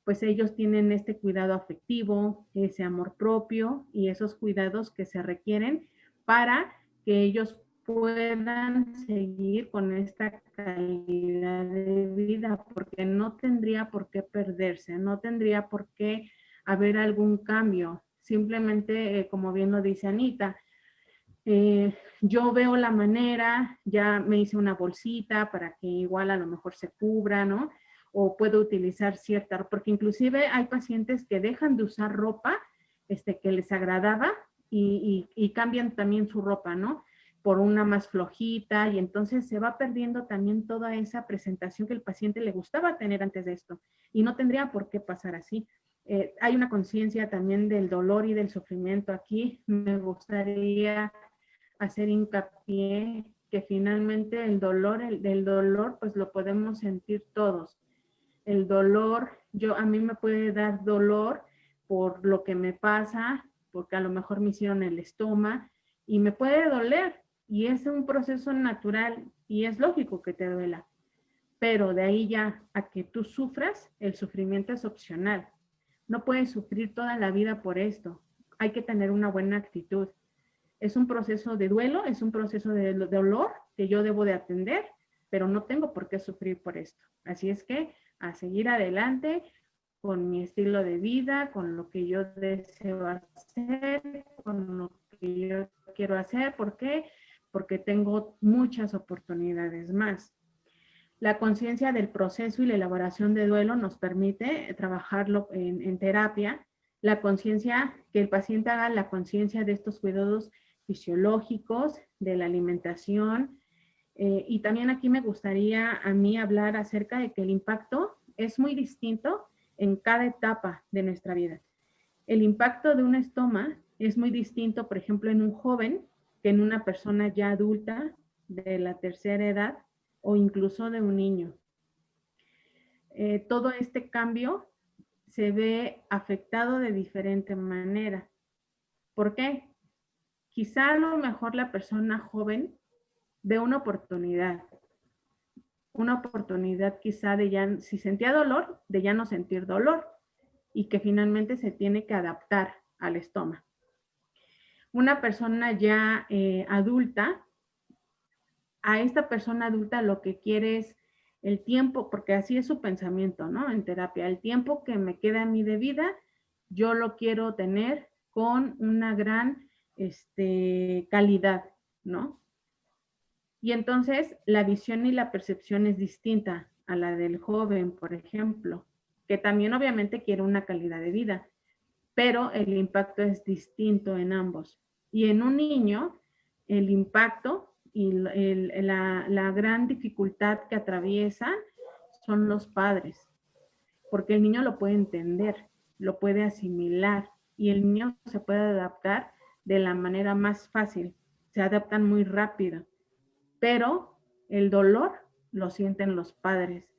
pues ellos tienen este cuidado afectivo, ese amor propio y esos cuidados que se requieren para que ellos puedan seguir con esta calidad de vida, porque no tendría por qué perderse, no tendría por qué haber algún cambio. Simplemente, como bien lo dice Anita, yo veo la manera, ya me hice una bolsita para que igual a lo mejor se cubra, ¿no? O puedo utilizar cierta, porque inclusive hay pacientes que dejan de usar ropa que les agradaba y cambian también su ropa, ¿no? Por una más flojita y entonces se va perdiendo también toda esa presentación que el paciente le gustaba tener antes de esto y no tendría por qué pasar así. Hay una conciencia también del dolor y del sufrimiento aquí. Me gustaría hacer hincapié que finalmente el dolor pues lo podemos sentir todos. El dolor, a mí me puede dar dolor por lo que me pasa, porque a lo mejor me hicieron el estómago y me puede doler y es un proceso natural y es lógico que te duela. Pero de ahí ya a que tú sufras, el sufrimiento es opcional. No puedes sufrir toda la vida por esto. Hay que tener una buena actitud. Es un proceso de duelo, es un proceso de dolor que yo debo de atender, pero no tengo por qué sufrir por esto. Así es que a seguir adelante con mi estilo de vida, con lo que yo deseo hacer, con lo que yo quiero hacer. ¿Por qué? Porque tengo muchas oportunidades más. La conciencia del proceso y la elaboración de duelo nos permite trabajarlo en terapia. La conciencia, que el paciente haga la conciencia de estos cuidados fisiológicos, de la alimentación. Y también aquí me gustaría a mí hablar acerca de que el impacto es muy distinto en cada etapa de nuestra vida. El impacto de un estoma es muy distinto, por ejemplo, en un joven que en una persona ya adulta de la tercera edad o incluso de un niño. Todo este cambio se ve afectado de diferente manera. ¿Por qué? Quizá a lo mejor la persona joven ve una oportunidad quizá de ya, si sentía dolor, de ya no sentir dolor y que finalmente se tiene que adaptar al estómago. Una persona ya adulta, a esta persona adulta lo que quiere es el tiempo, porque así es su pensamiento, ¿no? En terapia, el tiempo que me queda a mí de vida, yo lo quiero tener con una gran calidad, ¿no? Y entonces la visión y la percepción es distinta a la del joven, por ejemplo, que también obviamente quiere una calidad de vida, pero el impacto es distinto en ambos. Y en un niño, el impacto y la gran dificultad que atraviesan son los padres, porque el niño lo puede entender, lo puede asimilar y el niño se puede adaptar de la manera más fácil, se adaptan muy rápido, pero el dolor lo sienten los padres.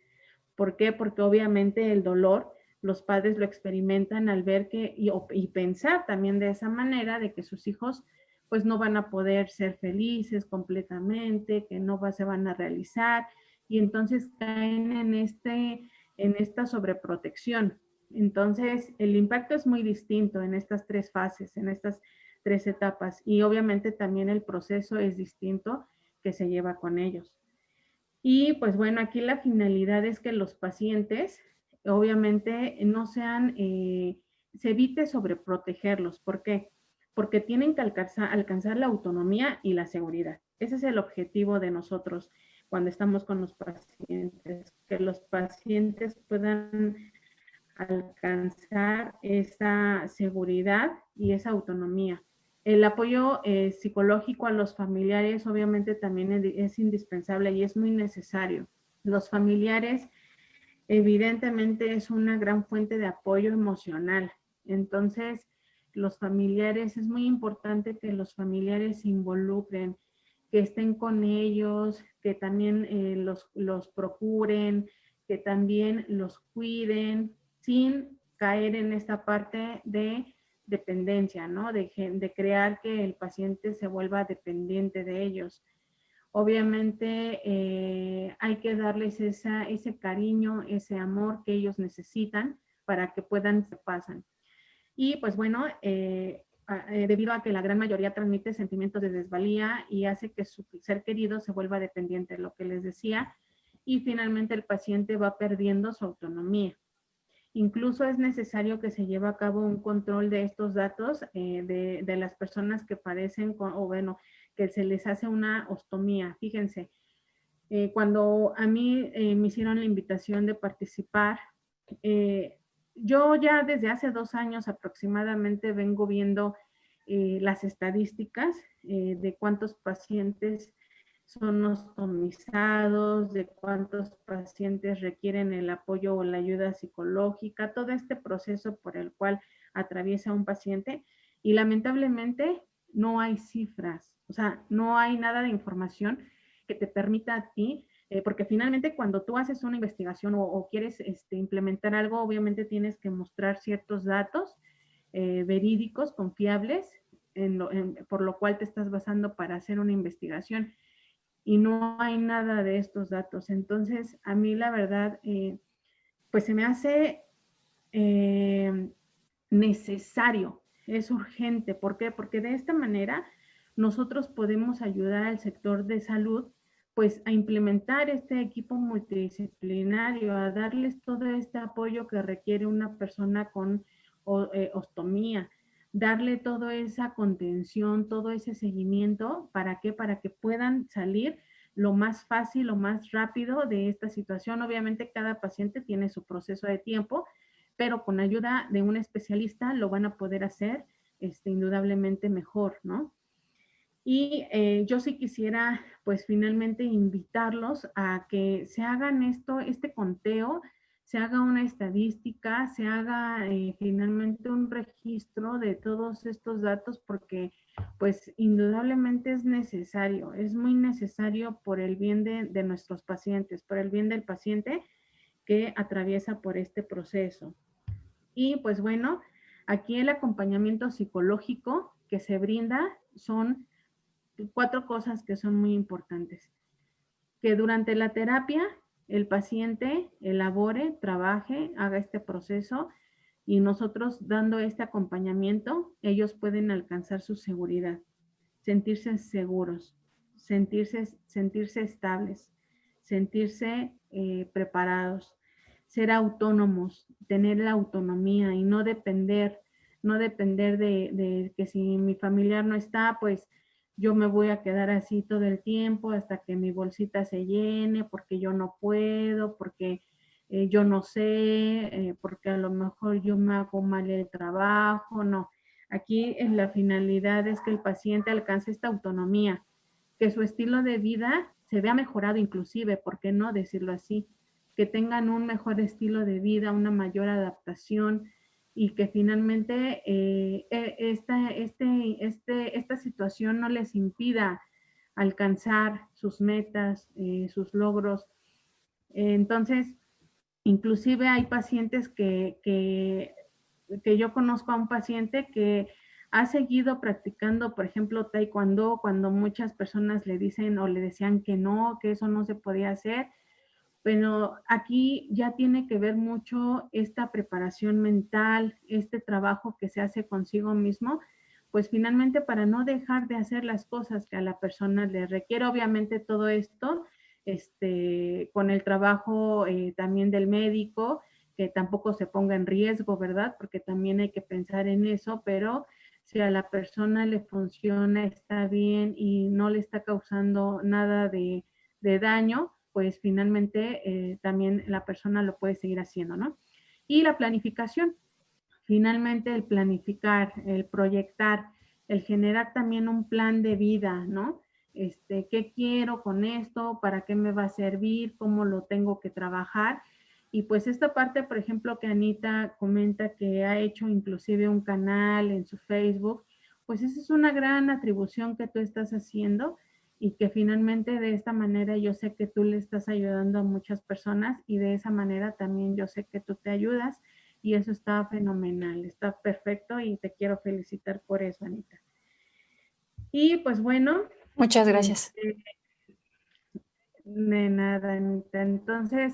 ¿Por qué? Porque obviamente el dolor los padres lo experimentan al ver que y pensar también de esa manera de que sus hijos pues no van a poder ser felices completamente, que no se van a realizar y entonces caen en esta sobreprotección. Entonces el impacto es muy distinto en estas tres fases, en estas tres etapas y obviamente también el proceso es distinto que se lleva con ellos. Y pues bueno, aquí la finalidad es que los pacientes obviamente no sean, se evite sobreprotegerlos. ¿Por qué? Porque tienen que alcanzar la autonomía y la seguridad. Ese es el objetivo de nosotros cuando estamos con los pacientes, que los pacientes puedan alcanzar esa seguridad y esa autonomía. El apoyo psicológico a los familiares obviamente también es indispensable y es muy necesario. Los familiares evidentemente es una gran fuente de apoyo emocional. Entonces, los familiares, es muy importante que los familiares se involucren, que estén con ellos, que también los procuren, que también los cuiden, sin caer en esta parte de dependencia, ¿no? De crear que el paciente se vuelva dependiente de ellos. Obviamente hay que darles ese cariño, ese amor que ellos necesitan para que puedan se pasan. Y pues bueno, debido a que la gran mayoría transmite sentimientos de desvalía y hace que su ser querido se vuelva dependiente, lo que les decía, y finalmente el paciente va perdiendo su autonomía. Incluso es necesario que se lleve a cabo un control de estos datos de las personas que padecen o bueno, que se les hace una ostomía. Fíjense, cuando a mí me hicieron la invitación de participar, yo ya desde hace 2 años aproximadamente vengo viendo las estadísticas de cuántos pacientes son ostomizados, de cuántos pacientes requieren el apoyo o la ayuda psicológica, todo este proceso por el cual atraviesa un paciente y lamentablemente no hay cifras, o sea, no hay nada de información que te permita a ti, porque finalmente cuando tú haces una investigación o quieres implementar algo, obviamente tienes que mostrar ciertos datos verídicos, confiables, por lo cual te estás basando para hacer una investigación y no hay nada de estos datos. Entonces, a mí la verdad, pues se me hace necesario, es urgente. ¿Por qué? Porque de esta manera nosotros podemos ayudar al sector de salud pues a implementar este equipo multidisciplinario, a darles todo este apoyo que requiere una persona con ostomía, darle toda esa contención, todo ese seguimiento, ¿para qué? Para que puedan salir lo más fácil, lo más rápido de esta situación. Obviamente cada paciente tiene su proceso de tiempo, pero con ayuda de un especialista lo van a poder hacer indudablemente mejor, ¿no? Y yo sí quisiera, pues finalmente invitarlos a que se hagan este conteo, se haga una estadística, se haga finalmente un registro de todos estos datos porque pues indudablemente es necesario, es muy necesario por el bien de nuestros pacientes, por el bien del paciente que atraviesa por este proceso. Y pues bueno, aquí el acompañamiento psicológico que se brinda son 4 cosas que son muy importantes. Que durante la terapia el paciente elabore, trabaje, haga este proceso y nosotros dando este acompañamiento, ellos pueden alcanzar su seguridad, sentirse seguros, sentirse estables, sentirse preparados, ser autónomos, tener la autonomía y no depender de que si mi familiar no está, pues yo me voy a quedar así todo el tiempo hasta que mi bolsita se llene, porque yo no puedo, porque yo no sé, porque a lo mejor yo me hago mal el trabajo, no. Aquí la finalidad es que el paciente alcance esta autonomía, que su estilo de vida se vea mejorado inclusive, ¿por qué no decirlo así? que tengan un mejor estilo de vida, una mayor adaptación y que finalmente esta situación no les impida alcanzar sus metas, sus logros. Entonces, inclusive hay pacientes que yo conozco a un paciente que ha seguido practicando, por ejemplo, taekwondo, cuando muchas personas le dicen o le decían que no, que eso no se podía hacer. Pero aquí ya tiene que ver mucho esta preparación mental, este trabajo que se hace consigo mismo, pues finalmente para no dejar de hacer las cosas que a la persona le requiere. Obviamente todo esto con el trabajo también del médico, que tampoco se ponga en riesgo, ¿verdad? Porque también hay que pensar en eso, pero si a la persona le funciona, está bien y no le está causando nada de daño, pues finalmente también la persona lo puede seguir haciendo, ¿no? Y la planificación, finalmente el planificar, el proyectar, el generar también un plan de vida, ¿no? ¿Qué quiero con esto? ¿Para qué me va a servir? ¿Cómo lo tengo que trabajar? Y pues esta parte, por ejemplo, que Anita comenta que ha hecho inclusive un canal en su Facebook, pues esa es una gran atribución que tú estás haciendo y que finalmente de esta manera yo sé que tú le estás ayudando a muchas personas y de esa manera también yo sé que tú te ayudas y eso está fenomenal, está perfecto y te quiero felicitar por eso, Anita. Y pues bueno. Muchas gracias. De nada, Anita. Entonces,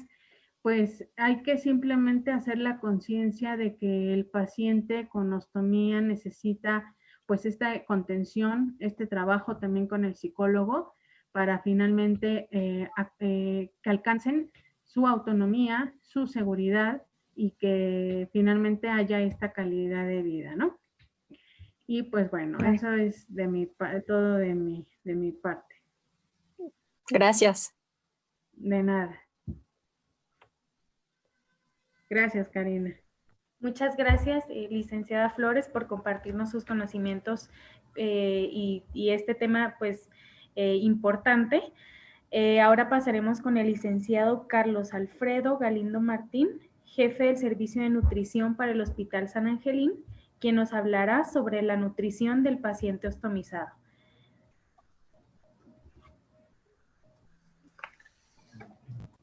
pues hay que simplemente hacer la conciencia de que el paciente con ostomía necesita pues esta contención, este trabajo también con el psicólogo para finalmente que alcancen su autonomía, su seguridad y que finalmente haya esta calidad de vida, ¿no? Y pues bueno, eso es todo de mi parte. Gracias. De nada. Gracias, Karina. Muchas gracias, licenciada Flores, por compartirnos sus conocimientos y este tema, pues, importante. Ahora pasaremos con el licenciado Carlos Alfredo Galindo Martín, jefe del Servicio de Nutrición para el Hospital San Angelín, quien nos hablará sobre la nutrición del paciente ostomizado.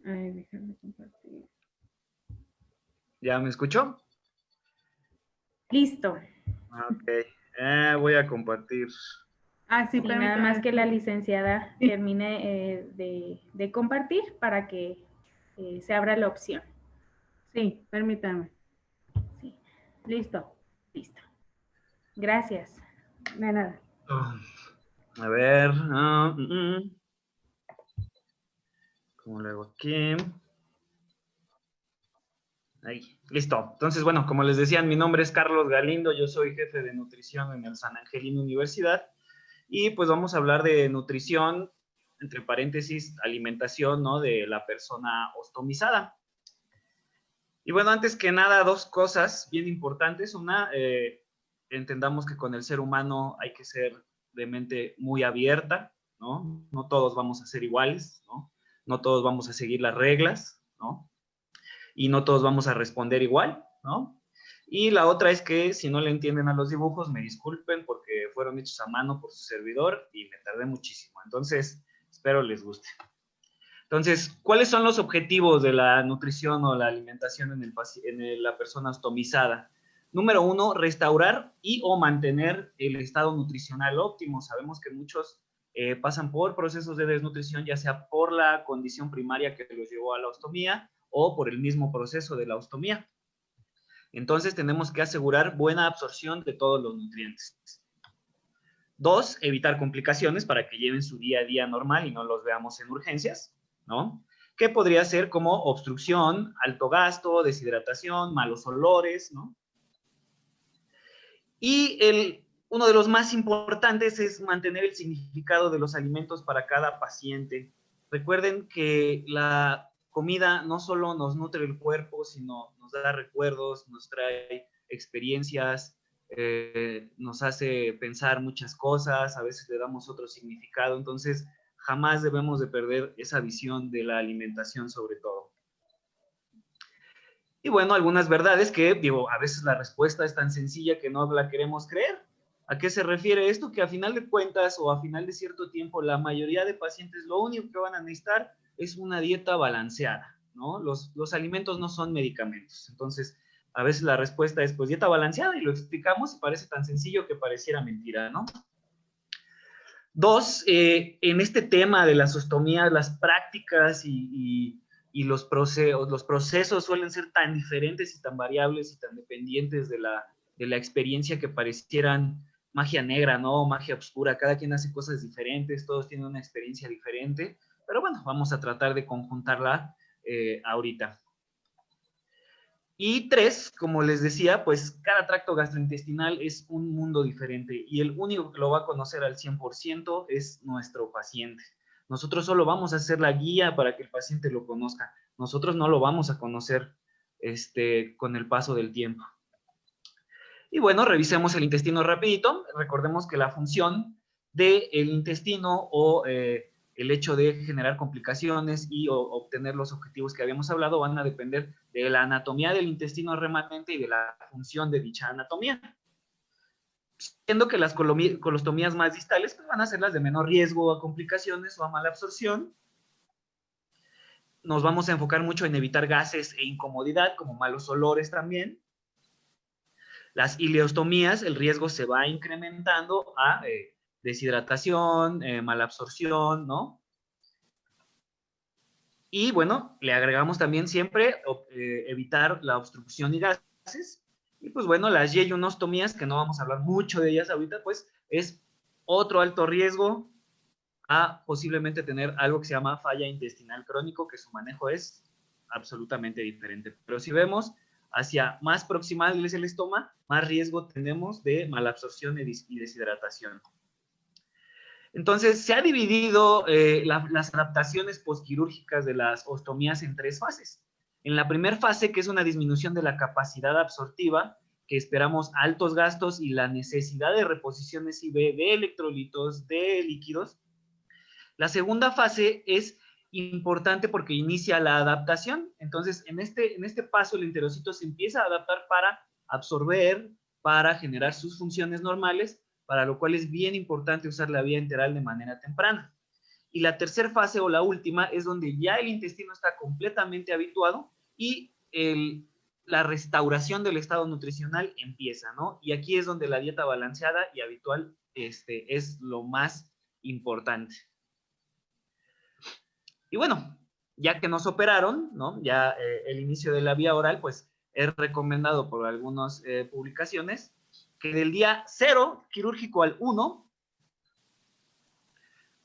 Ay, déjame compartir. ¿Ya me escuchó? Listo. Ok, voy a compartir. Sí, Y nada más que la licenciada termine de compartir para que se abra la opción. Sí, permítame. Sí. Listo. Listo. Gracias. De nada. A ver. ¿Cómo lo hago aquí? Ahí, listo. Entonces, bueno, como les decía, mi nombre es Carlos Galindo, yo soy jefe de nutrición en el San Angelín Universidad y pues vamos a hablar de nutrición, entre paréntesis, alimentación, ¿no? De la persona ostomizada. Y bueno, antes que nada, dos cosas bien importantes. Una, entendamos que con el ser humano hay que ser de mente muy abierta, ¿no? No todos vamos a ser iguales, ¿no? No todos vamos a seguir las reglas, ¿no? Y no todos vamos a responder igual, ¿no? Y la otra es que si no le entienden a los dibujos, me disculpen porque fueron hechos a mano por su servidor y me tardé muchísimo. Entonces, espero les guste. Entonces, ¿cuáles son los objetivos de la nutrición o la alimentación en la persona ostomizada? Número 1, restaurar y o mantener el estado nutricional óptimo. Sabemos que muchos pasan por procesos de desnutrición, ya sea por la condición primaria que los llevó a la ostomía o por el mismo proceso de la ostomía. Entonces, tenemos que asegurar buena absorción de todos los nutrientes. 2, evitar complicaciones para que lleven su día a día normal y no los veamos en urgencias, ¿no? Que podría ser como obstrucción, alto gasto, deshidratación, malos olores, ¿no? Y uno de los más importantes es mantener el significado de los alimentos para cada paciente. Recuerden que la comida no solo nos nutre el cuerpo, sino nos da recuerdos, nos trae experiencias, nos hace pensar muchas cosas, a veces le damos otro significado, entonces jamás debemos de perder esa visión de la alimentación sobre todo. Y bueno, algunas verdades que, digo, a veces la respuesta es tan sencilla que no la queremos creer. ¿A qué se refiere esto? Que a final de cuentas o a final de cierto tiempo, la mayoría de pacientes lo único que van a necesitar es una dieta balanceada, ¿no? Los alimentos no son medicamentos. Entonces, a veces la respuesta es, pues, dieta balanceada, y lo explicamos y parece tan sencillo que pareciera mentira, ¿no? Dos, en este tema de las ostomías, las prácticas y los procesos suelen ser tan diferentes y tan variables y tan dependientes de la experiencia que parecieran magia negra, ¿no? Magia oscura. Cada quien hace cosas diferentes, todos tienen una experiencia diferente, pero bueno, vamos a tratar de conjuntarla ahorita. Y tres, como les decía, pues cada tracto gastrointestinal es un mundo diferente y el único que lo va a conocer al 100% es nuestro paciente. Nosotros solo vamos a hacer la guía para que el paciente lo conozca. Nosotros no lo vamos a conocer con el paso del tiempo. Y bueno, revisemos el intestino rapidito. Recordemos que la función del intestino o el hecho de generar complicaciones y obtener los objetivos que habíamos hablado van a depender de la anatomía del intestino remanente y de la función de dicha anatomía. Siendo que las colostomías más distales pues, van a ser las de menor riesgo a complicaciones o a mala absorción. Nos vamos a enfocar mucho en evitar gases e incomodidad, como malos olores también. Las ileostomías, el riesgo se va incrementando a deshidratación, mala absorción, ¿no? Y bueno, le agregamos también siempre evitar la obstrucción y gases. Y pues bueno, las yeyonostomías, que no vamos a hablar mucho de ellas ahorita, pues es otro alto riesgo a posiblemente tener algo que se llama falla intestinal crónico, que su manejo es absolutamente diferente. Pero si vemos hacia más proximal es el estoma, más riesgo tenemos de malabsorción y deshidratación. Entonces, se ha dividido las adaptaciones postquirúrgicas de las ostomías en tres fases. En la primera fase, que es una disminución de la capacidad absortiva, que esperamos altos gastos y la necesidad de reposiciones IV de electrolitos, de líquidos. La segunda fase es importante porque inicia la adaptación. Entonces, en este paso, el enterocito se empieza a adaptar para absorber, para generar sus funciones normales, para lo cual es bien importante usar la vía enteral de manera temprana. Y la tercera fase o la última es donde ya el intestino está completamente habituado y la restauración del estado nutricional empieza, ¿no? Y aquí es donde la dieta balanceada y habitual es lo más importante. Y bueno, ya que nos operaron, ¿no? Ya el inicio de la vía oral, pues es recomendado por algunas publicaciones que del día 0 quirúrgico al 1,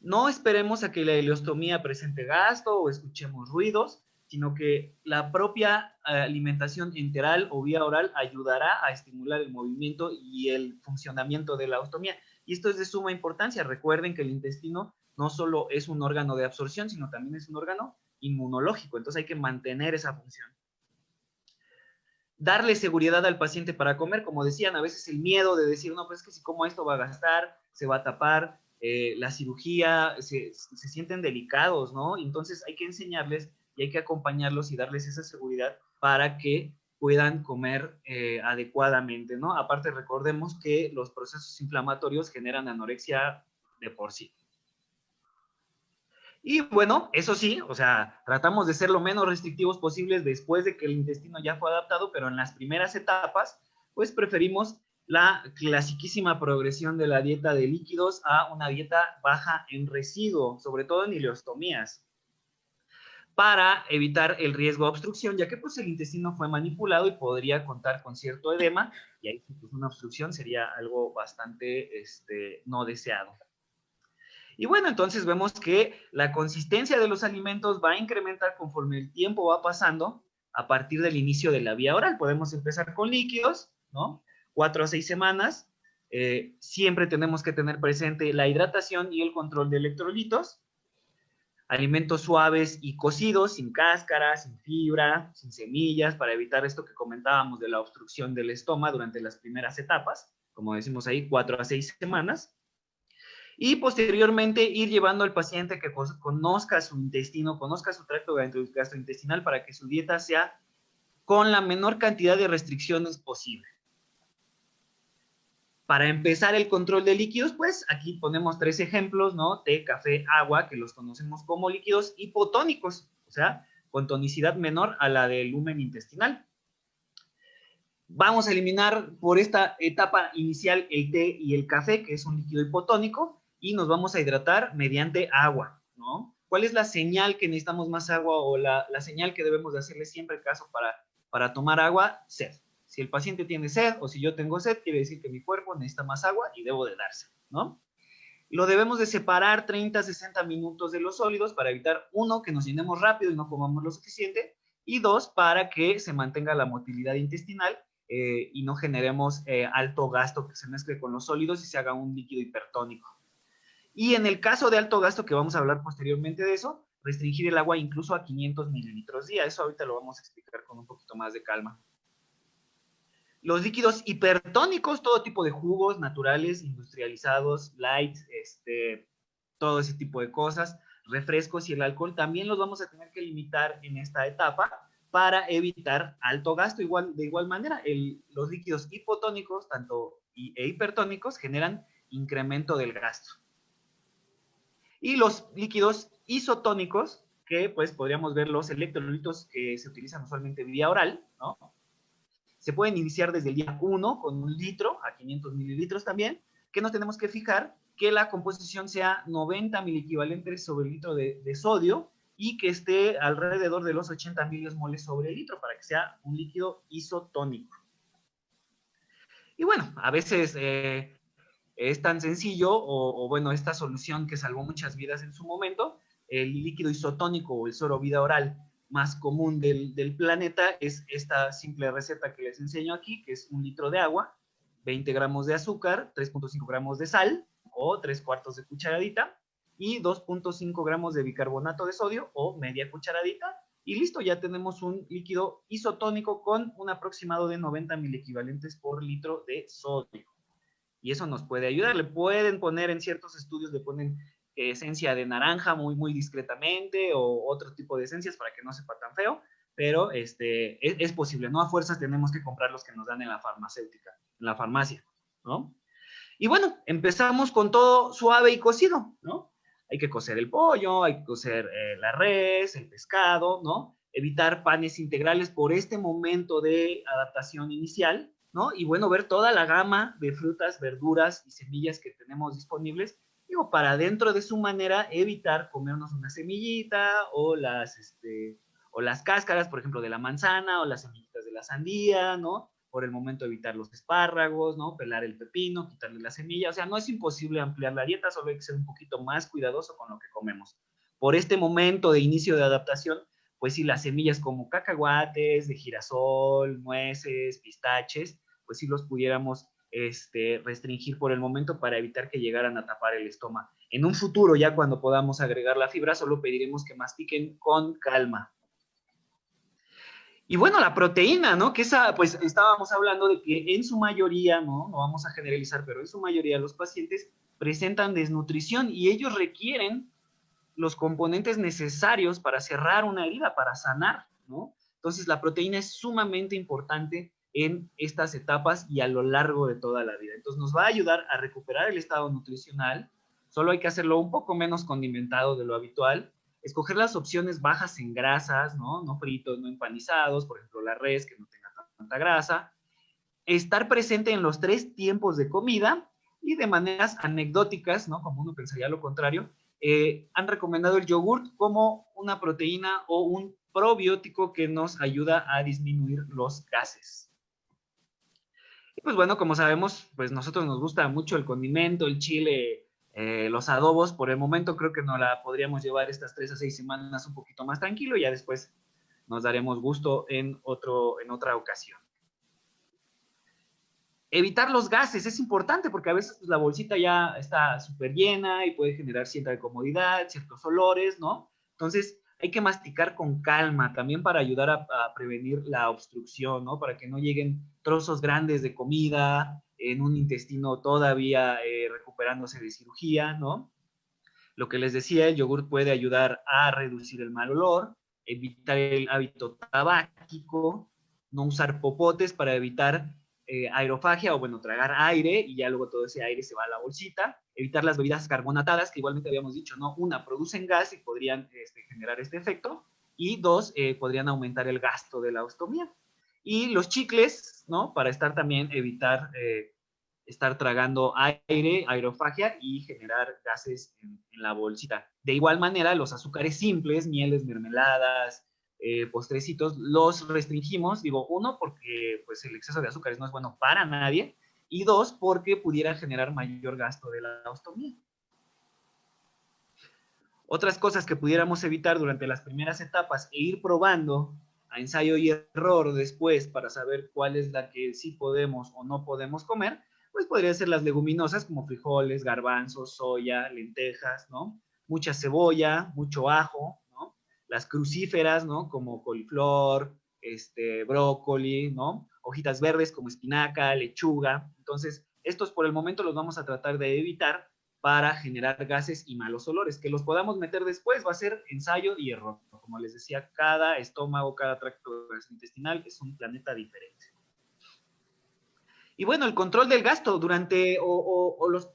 no esperemos a que la ileostomía presente gasto o escuchemos ruidos, sino que la propia alimentación enteral o vía oral ayudará a estimular el movimiento y el funcionamiento de la ostomía. Y esto es de suma importancia. Recuerden que el intestino no solo es un órgano de absorción, sino también es un órgano inmunológico. Entonces hay que mantener esa función. Darle seguridad al paciente para comer, como decían, a veces el miedo de decir, no, pues es que si como esto va a gastar, se va a tapar, la cirugía, se sienten delicados, ¿no? Entonces hay que enseñarles y hay que acompañarlos y darles esa seguridad para que puedan comer adecuadamente, ¿no? Aparte, recordemos que los procesos inflamatorios generan anorexia de por sí. Y bueno, eso sí, o sea, tratamos de ser lo menos restrictivos posibles después de que el intestino ya fue adaptado, pero en las primeras etapas, pues preferimos la clasiquísima progresión de la dieta de líquidos a una dieta baja en residuo, sobre todo en ileostomías, para evitar el riesgo de obstrucción, ya que pues el intestino fue manipulado y podría contar con cierto edema, y ahí pues, una obstrucción sería algo bastante no deseado. Y bueno, entonces vemos que la consistencia de los alimentos va a incrementar conforme el tiempo va pasando a partir del inicio de la vía oral. Podemos empezar con líquidos, ¿no? 4 a 6 semanas. Siempre tenemos que tener presente la hidratación y el control de electrolitos. Alimentos suaves y cocidos, sin cáscara, sin fibra, sin semillas, para evitar esto que comentábamos de la obstrucción del estómago durante las primeras etapas, como decimos ahí, 4 a 6 semanas. Y posteriormente ir llevando al paciente que conozca su intestino, conozca su tracto gastrointestinal para que su dieta sea con la menor cantidad de restricciones posible. Para empezar el control de líquidos, pues aquí ponemos 3 ejemplos, ¿no? Té, café, agua, que los conocemos como líquidos hipotónicos, o sea, con tonicidad menor a la del lumen intestinal. Vamos a eliminar por esta etapa inicial el té y el café, que es un líquido hipotónico, y nos vamos a hidratar mediante agua, ¿no? ¿Cuál es la señal que necesitamos más agua o la señal que debemos de hacerle siempre caso para tomar agua? Sed. Si el paciente tiene sed o si yo tengo sed, quiere decir que mi cuerpo necesita más agua y debo de darse, ¿no? Lo debemos de separar 30 a 60 minutos de los sólidos para evitar, 1, que nos llenemos rápido y no comamos lo suficiente, y 2, para que se mantenga la motilidad intestinal y no generemos alto gasto que se mezcle con los sólidos y se haga un líquido hipertónico. Y en el caso de alto gasto, que vamos a hablar posteriormente de eso, restringir el agua incluso a 500 mililitros día. Eso ahorita lo vamos a explicar con un poquito más de calma. Los líquidos hipertónicos, todo tipo de jugos naturales, industrializados, light, todo ese tipo de cosas, refrescos y el alcohol, también los vamos a tener que limitar en esta etapa para evitar alto gasto. De igual manera, los líquidos hipotónicos e hipertónicos generan incremento del gasto. Y los líquidos isotónicos, que pues podríamos ver los electrolitos que se utilizan usualmente vía oral, ¿no? Se pueden iniciar desde el día 1 con 1 litro a 500 mililitros también, que nos tenemos que fijar que la composición sea 90 miliequivalentes sobre el litro de sodio y que esté alrededor de los 80 miliosmoles sobre el litro para que sea un líquido isotónico. Y bueno, a veces es tan sencillo, o bueno, esta solución que salvó muchas vidas en su momento, el líquido isotónico o el suero vida oral más común del planeta es esta simple receta que les enseño aquí, que es 1 litro de agua, 20 gramos de azúcar, 3.5 gramos de sal o 3/4 de cucharadita y 2.5 gramos de bicarbonato de sodio o media cucharadita y listo, ya tenemos un líquido isotónico con un aproximado de 90 miliequivalentes por litro de sodio. Y eso nos puede ayudar. Le pueden poner en ciertos estudios, le ponen esencia de naranja muy discretamente o otro tipo de esencias para que no sepa tan feo, pero es posible, ¿no? A fuerzas tenemos que comprar los que nos dan en la farmacéutica, en la farmacia, ¿no? Y bueno, empezamos con todo suave y cocido, ¿no? Hay que cocer el pollo, hay que cocer la res, el pescado, ¿no? Evitar panes integrales por este momento de adaptación inicial, ¿no? Y bueno, ver toda la gama de frutas, verduras y semillas que tenemos disponibles, digo, para dentro de su manera evitar comernos una semillita o las cáscaras, por ejemplo, de la manzana o las semillitas de la sandía, ¿no? Por el momento evitar los espárragos, ¿no? Pelar el pepino, quitarle la semilla, o sea, no es imposible ampliar la dieta, solo hay que ser un poquito más cuidadoso con lo que comemos. Por este momento de inicio de adaptación, pues sí, las semillas como cacahuates, de girasol, nueces, pistaches, pues sí los pudiéramos restringir por el momento para evitar que llegaran a tapar el estómago. En un futuro, ya cuando podamos agregar la fibra, solo pediremos que mastiquen con calma. Y bueno, la proteína, ¿no? Que esa, pues estábamos hablando de que en su mayoría, ¿no? No vamos a generalizar, pero en su mayoría los pacientes presentan desnutrición y ellos requieren los componentes necesarios para cerrar una herida, para sanar, ¿no? Entonces, la proteína es sumamente importante en estas etapas y a lo largo de toda la vida. Entonces, nos va a ayudar a recuperar el estado nutricional, solo hay que hacerlo un poco menos condimentado de lo habitual, escoger las opciones bajas en grasas, ¿no? No fritos, no empanizados, por ejemplo, la res, que no tenga tanta grasa, estar presente en los 3 tiempos de comida y de maneras anecdóticas, ¿no? Como uno pensaría lo contrario, han recomendado el yogurt como una proteína o un probiótico que nos ayuda a disminuir los gases. Y pues bueno, como sabemos, pues nosotros nos gusta mucho el condimento, el chile, los adobos. Por el momento creo que nos la podríamos llevar estas 3 a 6 semanas un poquito más tranquilo y ya después nos daremos gusto en otra ocasión. Evitar los gases es importante porque a veces pues, la bolsita ya está súper llena y puede generar cierta incomodidad, ciertos olores, ¿no? Entonces hay que masticar con calma también para ayudar a prevenir la obstrucción, ¿no? Para que no lleguen trozos grandes de comida en un intestino todavía recuperándose de cirugía, ¿no? Lo que les decía, el yogur puede ayudar a reducir el mal olor, evitar el hábito tabáquico, no usar popotes para evitar aerofagia, o bueno, tragar aire, y ya luego todo ese aire se va a la bolsita. Evitar las bebidas carbonatadas, que igualmente habíamos dicho, ¿no? Una, producen gas y podrían generar este efecto, y dos, podrían aumentar el gasto de la ostomía. Y los chicles, ¿no? Para estar también, evitar estar tragando aire, aerofagia, y generar gases en la bolsita. De igual manera, los azúcares simples, mieles, mermeladas, postrecitos, los restringimos. Digo, uno, porque pues, el exceso de azúcares no es bueno para nadie, y dos, porque pudiera generar mayor gasto de la ostomía. Otras cosas que pudiéramos evitar durante las primeras etapas e ir probando a ensayo y error después para saber cuál es la que sí podemos o no podemos comer, pues podría ser las leguminosas como frijoles, garbanzos, soya, lentejas, ¿no? Mucha cebolla, mucho ajo, ¿no? Las crucíferas, ¿no? Como coliflor, brócoli, ¿no? Hojitas verdes como espinaca, lechuga. Entonces, estos por el momento los vamos a tratar de evitar para generar gases y malos olores. Que los podamos meter después va a ser ensayo y error. Como les decía, cada estómago, cada tracto gastrointestinal es un planeta diferente. Y bueno, el control del gasto durante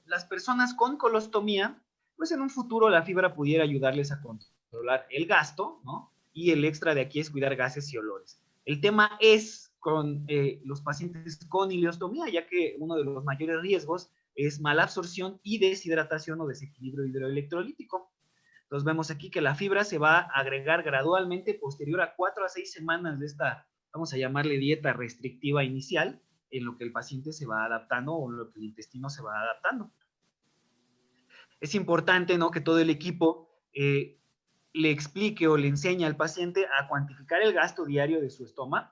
las personas con colostomía, pues en un futuro la fibra pudiera ayudarles a controlar el gasto, ¿no? Y el extra de aquí es cuidar gases y olores. El tema es con los pacientes con ileostomía, ya que uno de los mayores riesgos es mala absorción y deshidratación o desequilibrio hidroelectrolítico. Entonces vemos aquí que la fibra se va a agregar gradualmente posterior a 4 a 6 semanas de esta, vamos a llamarle dieta restrictiva inicial, en lo que el paciente se va adaptando o en lo que el intestino se va adaptando. Es importante, ¿no?, que todo el equipo le explique o le enseñe al paciente a cuantificar el gasto diario de su estómago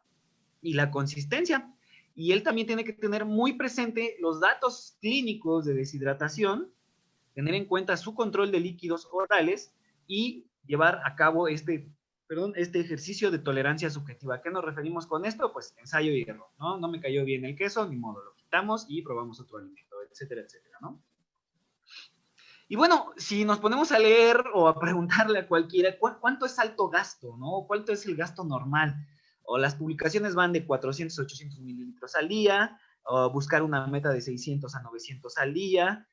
y la consistencia. Y él también tiene que tener muy presente los datos clínicos de deshidratación, tener en cuenta su control de líquidos orales y llevar a cabo este ejercicio de tolerancia subjetiva. ¿A qué nos referimos con esto? Pues ensayo y error, ¿no? No me cayó bien el queso, ni modo, lo quitamos y probamos otro alimento, etcétera, etcétera, ¿no? Y bueno, si nos ponemos a leer o a preguntarle a cualquiera, ¿cuánto es alto gasto, no? ¿Cuánto es el gasto normal? O las publicaciones van de 400 a 800 mililitros al día, o buscar una meta de 600 a 900 al día,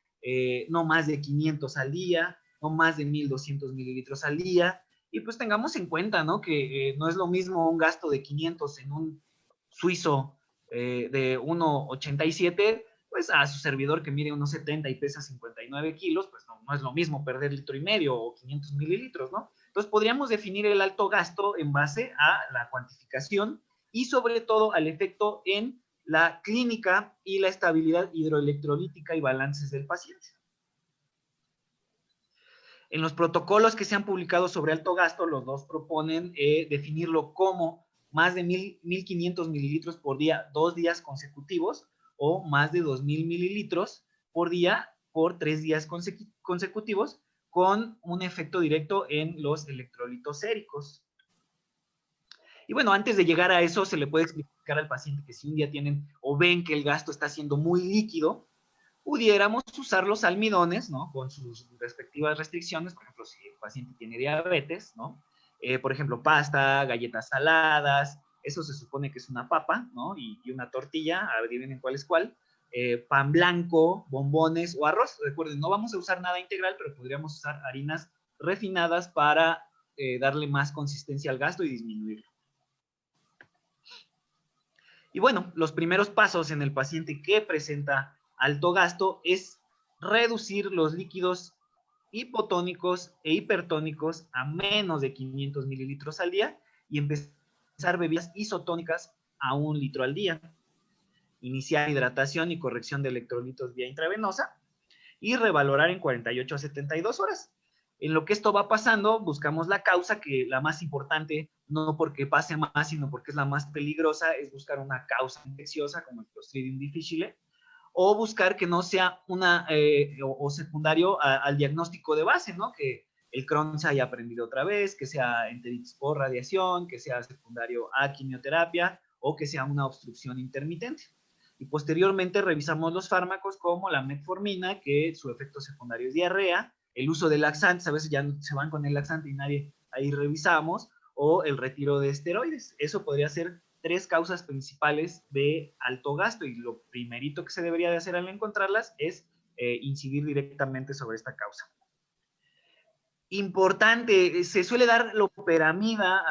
no más de 500 al día, no más de 1200 mililitros al día. Y pues tengamos en cuenta, ¿no?, que no es lo mismo un gasto de 500 en un suizo de 1,87, pues a su servidor que mide 1,70 y pesa 59 kilos, pues no es lo mismo perder 1,5 litros o 500 mililitros, ¿no? Entonces podríamos definir el alto gasto en base a la cuantificación y sobre todo al efecto en la clínica y la estabilidad hidroelectrolítica y balances del paciente. En los protocolos que se han publicado sobre alto gasto, los dos proponen definirlo como más de 1,500 mililitros por día, 2 días consecutivos, o más de 2,000 mililitros por día por 3 días consecutivos, con un efecto directo en los electrolitos séricos. Y bueno, antes de llegar a eso, se le puede explicar al paciente que si un día tienen o ven que el gasto está siendo muy líquido, pudiéramos usar los almidones, ¿no?, con sus respectivas restricciones. Por ejemplo, si el paciente tiene diabetes, ¿no?, por ejemplo, pasta, galletas saladas, eso se supone que es una papa, ¿no?, y una tortilla, adivinen cuál es cuál, pan blanco, bombones o arroz. Recuerden, no vamos a usar nada integral, pero podríamos usar harinas refinadas para darle más consistencia al gasto y disminuirlo. Y bueno, los primeros pasos en el paciente que presenta alto gasto es reducir los líquidos hipotónicos e hipertónicos a menos de 500 mililitros al día y empezar bebidas isotónicas a 1 litro al día. Iniciar hidratación y corrección de electrolitos vía intravenosa y revalorar en 48 a 72 horas. En lo que esto va pasando, buscamos la causa, que la más importante, no porque pase más, sino porque es la más peligrosa, es buscar una causa infecciosa como el Clostridium difficile, o buscar que no sea o secundario al diagnóstico de base, ¿no? Que el Crohn se haya aprendido otra vez, que sea enteritis por radiación, que sea secundario a quimioterapia o que sea una obstrucción intermitente. Y posteriormente revisamos los fármacos como la metformina, que su efecto secundario es diarrea, el uso de laxantes, a veces ya se van con el laxante y nadie ahí revisamos, o el retiro de esteroides. Eso podría ser 3 causas principales de alto gasto y lo primerito que se debería de hacer al encontrarlas es incidir directamente sobre esta causa. Importante, se suele dar loperamida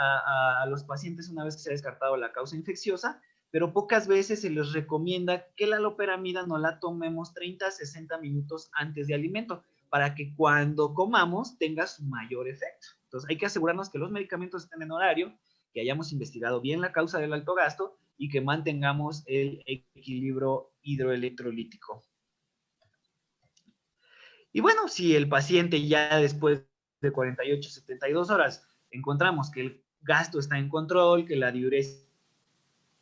a los pacientes una vez que se ha descartado la causa infecciosa, pero pocas veces se les recomienda que la loperamida no la tomemos 30 a 60 minutos antes de alimento, para que cuando comamos tenga su mayor efecto. Entonces hay que asegurarnos que los medicamentos estén en horario, que hayamos investigado bien la causa del alto gasto y que mantengamos el equilibrio hidroelectrolítico. Y bueno, si el paciente ya después de 48, 72 horas encontramos que el gasto está en control, que la diuresis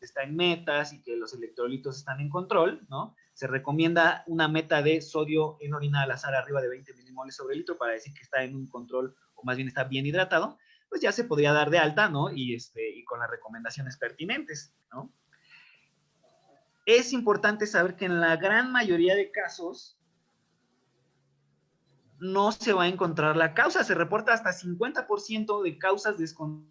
está en metas y que los electrolitos están en control, ¿no? Se recomienda una meta de sodio en orina al azar arriba de 20 milimoles sobre litro para decir que está en un control, o más bien está bien hidratado, pues ya se podría dar de alta, ¿no? Y con las recomendaciones pertinentes, ¿no? Es importante saber que en la gran mayoría de casos no se va a encontrar la causa. Se reporta hasta 50% de causas desconocidas.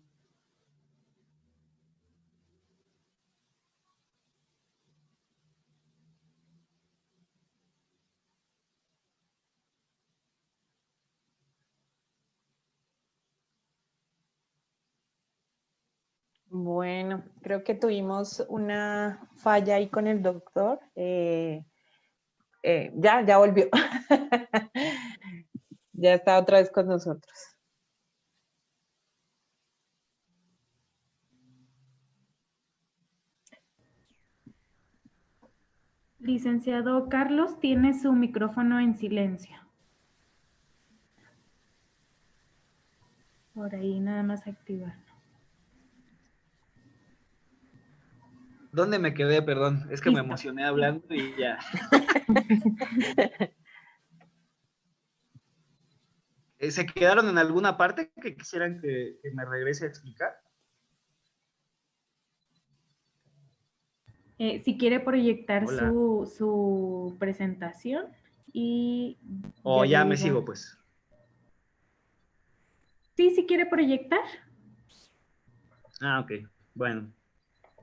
Bueno, creo que tuvimos una falla ahí con el doctor. Ya volvió. Ya está otra vez con nosotros. Licenciado Carlos, tiene su micrófono en silencio. Por ahí nada más activarlo. ¿Dónde me quedé? Perdón, es que me Listo. emocioné hablando y ya. ¿Se quedaron en alguna parte que quisieran que me regrese a explicar? Si quiere proyectar Hola. su presentación y O ya ya le me digo. sigo, pues. Sí, si quiere proyectar. Ah, ok. Bueno,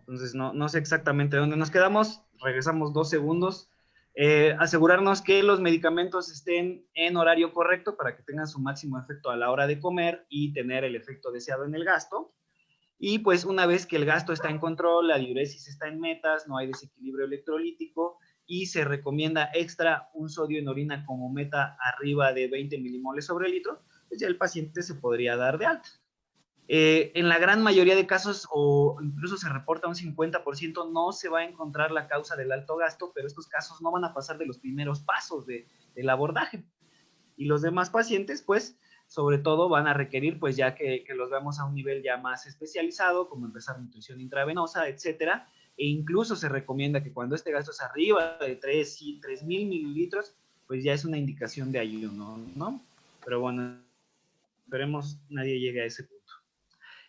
entonces no sé exactamente dónde nos quedamos. Regresamos 2 segundos. Asegurarnos que los medicamentos estén en horario correcto para que tengan su máximo efecto a la hora de comer y tener el efecto deseado en el gasto. Y pues una vez que el gasto está en control, la diuresis está en metas, no hay desequilibrio electrolítico y se recomienda extra un sodio en orina como meta arriba de 20 milimoles sobre litro, pues ya el paciente se podría dar de alta. En la gran mayoría de casos, o incluso se reporta un 50%, no se va a encontrar la causa del alto gasto, pero estos casos no van a pasar de los primeros pasos del abordaje. Y los demás pacientes, pues, sobre todo van a requerir, pues, ya que los veamos a un nivel ya más especializado, como empezar nutrición intravenosa, etcétera, e incluso se recomienda que cuando este gasto es arriba de 3.000 mililitros, pues ya es una indicación de ayuno, ¿no? Pero bueno, esperemos nadie llegue a ese punto.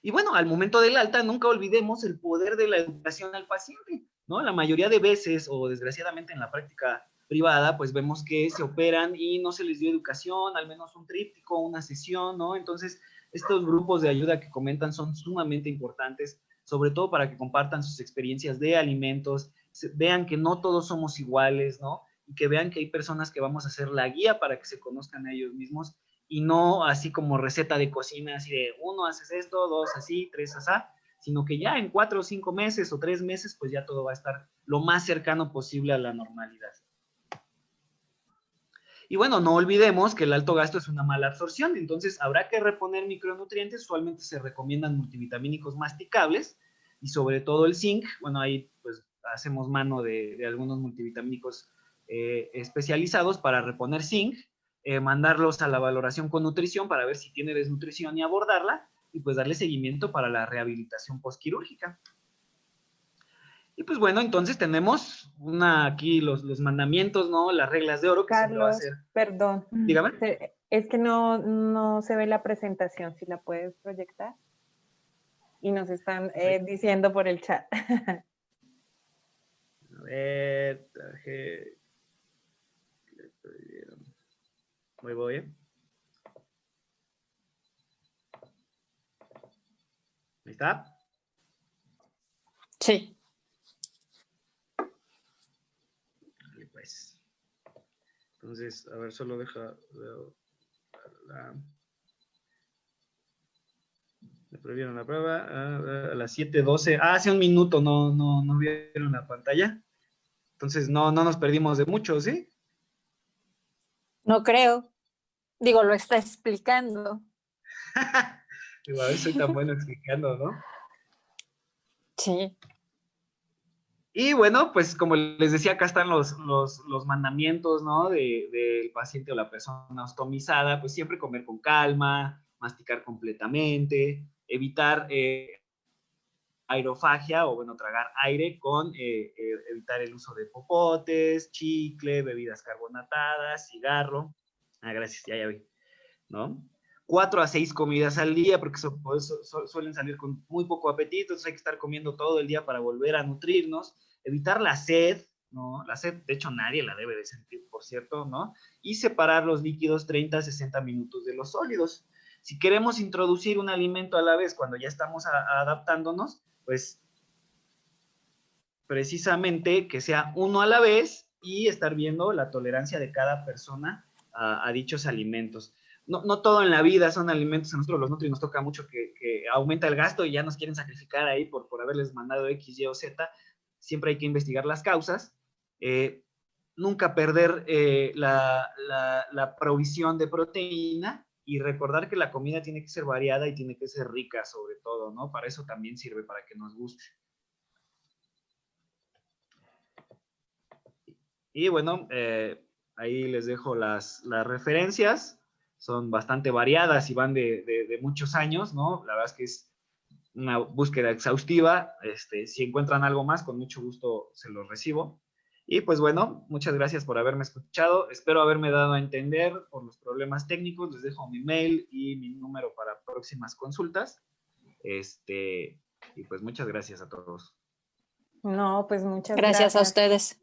Y bueno, al momento del alta, nunca olvidemos el poder de la educación al paciente, ¿no? La mayoría de veces, o desgraciadamente en la práctica privada, pues vemos que se operan y no se les dio educación, al menos un tríptico, una sesión, ¿no? Entonces, estos grupos de ayuda que comentan son sumamente importantes, sobre todo para que compartan sus experiencias de alimentos, vean que no todos somos iguales, ¿no? Y que vean que hay personas que vamos a ser la guía para que se conozcan a ellos mismos y no así como receta de cocina, así de 1 haces esto, 2 así, 3 así, sino que ya en 4 o 5 meses o 3 meses, pues ya todo va a estar lo más cercano posible a la normalidad. Y bueno, no olvidemos que el alto gasto es una mala absorción, entonces habrá que reponer micronutrientes, usualmente se recomiendan multivitamínicos masticables y sobre todo el zinc, bueno, ahí pues hacemos mano de algunos multivitamínicos especializados para reponer zinc, mandarlos a la valoración con nutrición para ver si tiene desnutrición y abordarla, y pues darle seguimiento para la rehabilitación postquirúrgica. Y pues bueno, entonces tenemos aquí los mandamientos, ¿no? Las reglas de oro que siempre va a Carlos, ser. perdón. Dígame. Es que no se ve la presentación. Si la puedes proyectar. Y nos están diciendo por el chat. A ver, voy. Ahí está. Sí. Vale, pues. Entonces, a ver, solo deja... Me prohibieron la prueba a las 7:12. Hace un minuto no vieron la pantalla. Entonces, no nos perdimos de mucho, ¿sí? No creo. Digo, lo está explicando. Digo, a ver, soy tan bueno explicando, ¿no? Sí. Y bueno, pues como les decía, acá están los mandamientos, ¿no? Del paciente o la persona ostomizada, pues siempre comer con calma, masticar completamente, evitar aerofagia o, bueno, tragar aire con evitar el uso de popotes, chicle, bebidas carbonatadas, cigarro. Gracias, ya vi, ¿no? 4 a 6 comidas al día, porque suelen salir con muy poco apetito, entonces hay que estar comiendo todo el día para volver a nutrirnos. Evitar la sed, ¿no? La sed, de hecho, nadie la debe de sentir, por cierto, ¿no? Y separar los líquidos 30 a 60 minutos de los sólidos. Si queremos introducir un alimento a la vez cuando ya estamos adaptándonos, pues precisamente que sea uno a la vez y estar viendo la tolerancia de cada persona a dichos alimentos. No todo en la vida son alimentos. A nosotros los Nutri nos toca mucho que aumenta el gasto y ya nos quieren sacrificar ahí por haberles mandado X, Y o Z. Siempre hay que investigar las causas. Nunca perder la provisión de proteína y recordar que la comida tiene que ser variada y tiene que ser rica sobre todo, ¿no? Para eso también sirve, para que nos guste. Y bueno, ahí les dejo las referencias. Son bastante variadas y van de muchos años, ¿no? La verdad es que es una búsqueda exhaustiva. Si encuentran algo más, con mucho gusto se los recibo. Y pues bueno, muchas gracias por haberme escuchado. Espero haberme dado a entender por los problemas técnicos. Les dejo mi mail y mi número para próximas consultas. Y pues muchas gracias a todos. No, pues muchas Gracias a gracias. ustedes.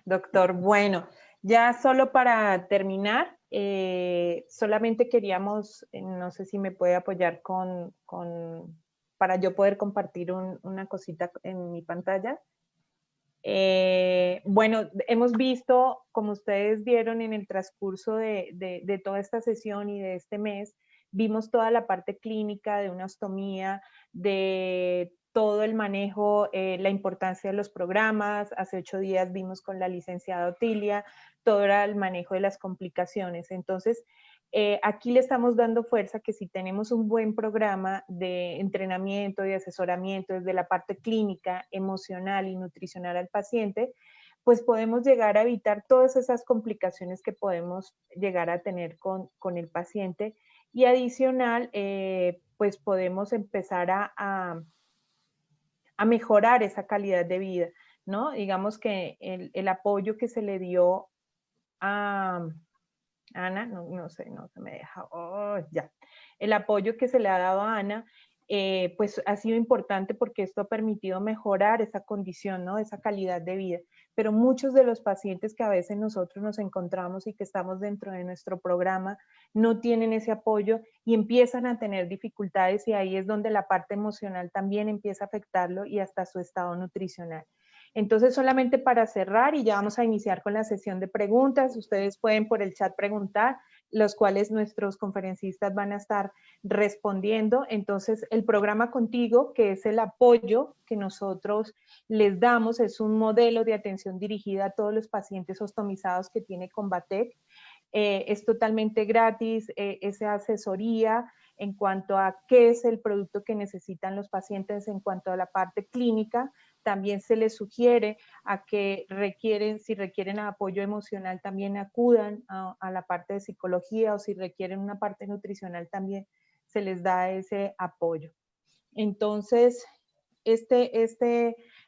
Doctor, bueno, ya solo para terminar, solamente queríamos, no sé si me puede apoyar para yo poder compartir una cosita en mi pantalla. Bueno, hemos visto, como ustedes vieron en el transcurso de toda esta sesión y de este mes, vimos toda la parte clínica de una ostomía, de todo el manejo, la importancia de los programas. Hace 8 días vimos con la licenciada Otilia, todo era el manejo de las complicaciones. Entonces, aquí le estamos dando fuerza que si tenemos un buen programa de entrenamiento y asesoramiento desde la parte clínica, emocional y nutricional al paciente, pues podemos llegar a evitar todas esas complicaciones que podemos llegar a tener con el paciente. Y adicional, pues podemos empezar a mejorar esa calidad de vida, ¿no? Digamos que el apoyo que se le dio a Ana, no sé, no se me deja, ya. El apoyo que se le ha dado a Ana, pues ha sido importante porque esto ha permitido mejorar esa condición, ¿no? Esa calidad de vida. Pero muchos de los pacientes que a veces nosotros nos encontramos y que estamos dentro de nuestro programa no tienen ese apoyo y empiezan a tener dificultades, y ahí es donde la parte emocional también empieza a afectarlo y hasta su estado nutricional. Entonces, solamente para cerrar, y ya vamos a iniciar con la sesión de preguntas, ustedes pueden por el chat preguntar, los cuales nuestros conferencistas van a estar respondiendo. Entonces, el programa Contigo, que es el apoyo que nosotros les damos, es un modelo de atención dirigida a todos los pacientes ostomizados que tiene Convatec. Es totalmente gratis, esa asesoría en cuanto a qué es el producto que necesitan los pacientes en cuanto a la parte clínica. También se les sugiere a que si requieren apoyo emocional, también acudan a la parte de psicología, o si requieren una parte nutricional, también se les da ese apoyo. Entonces,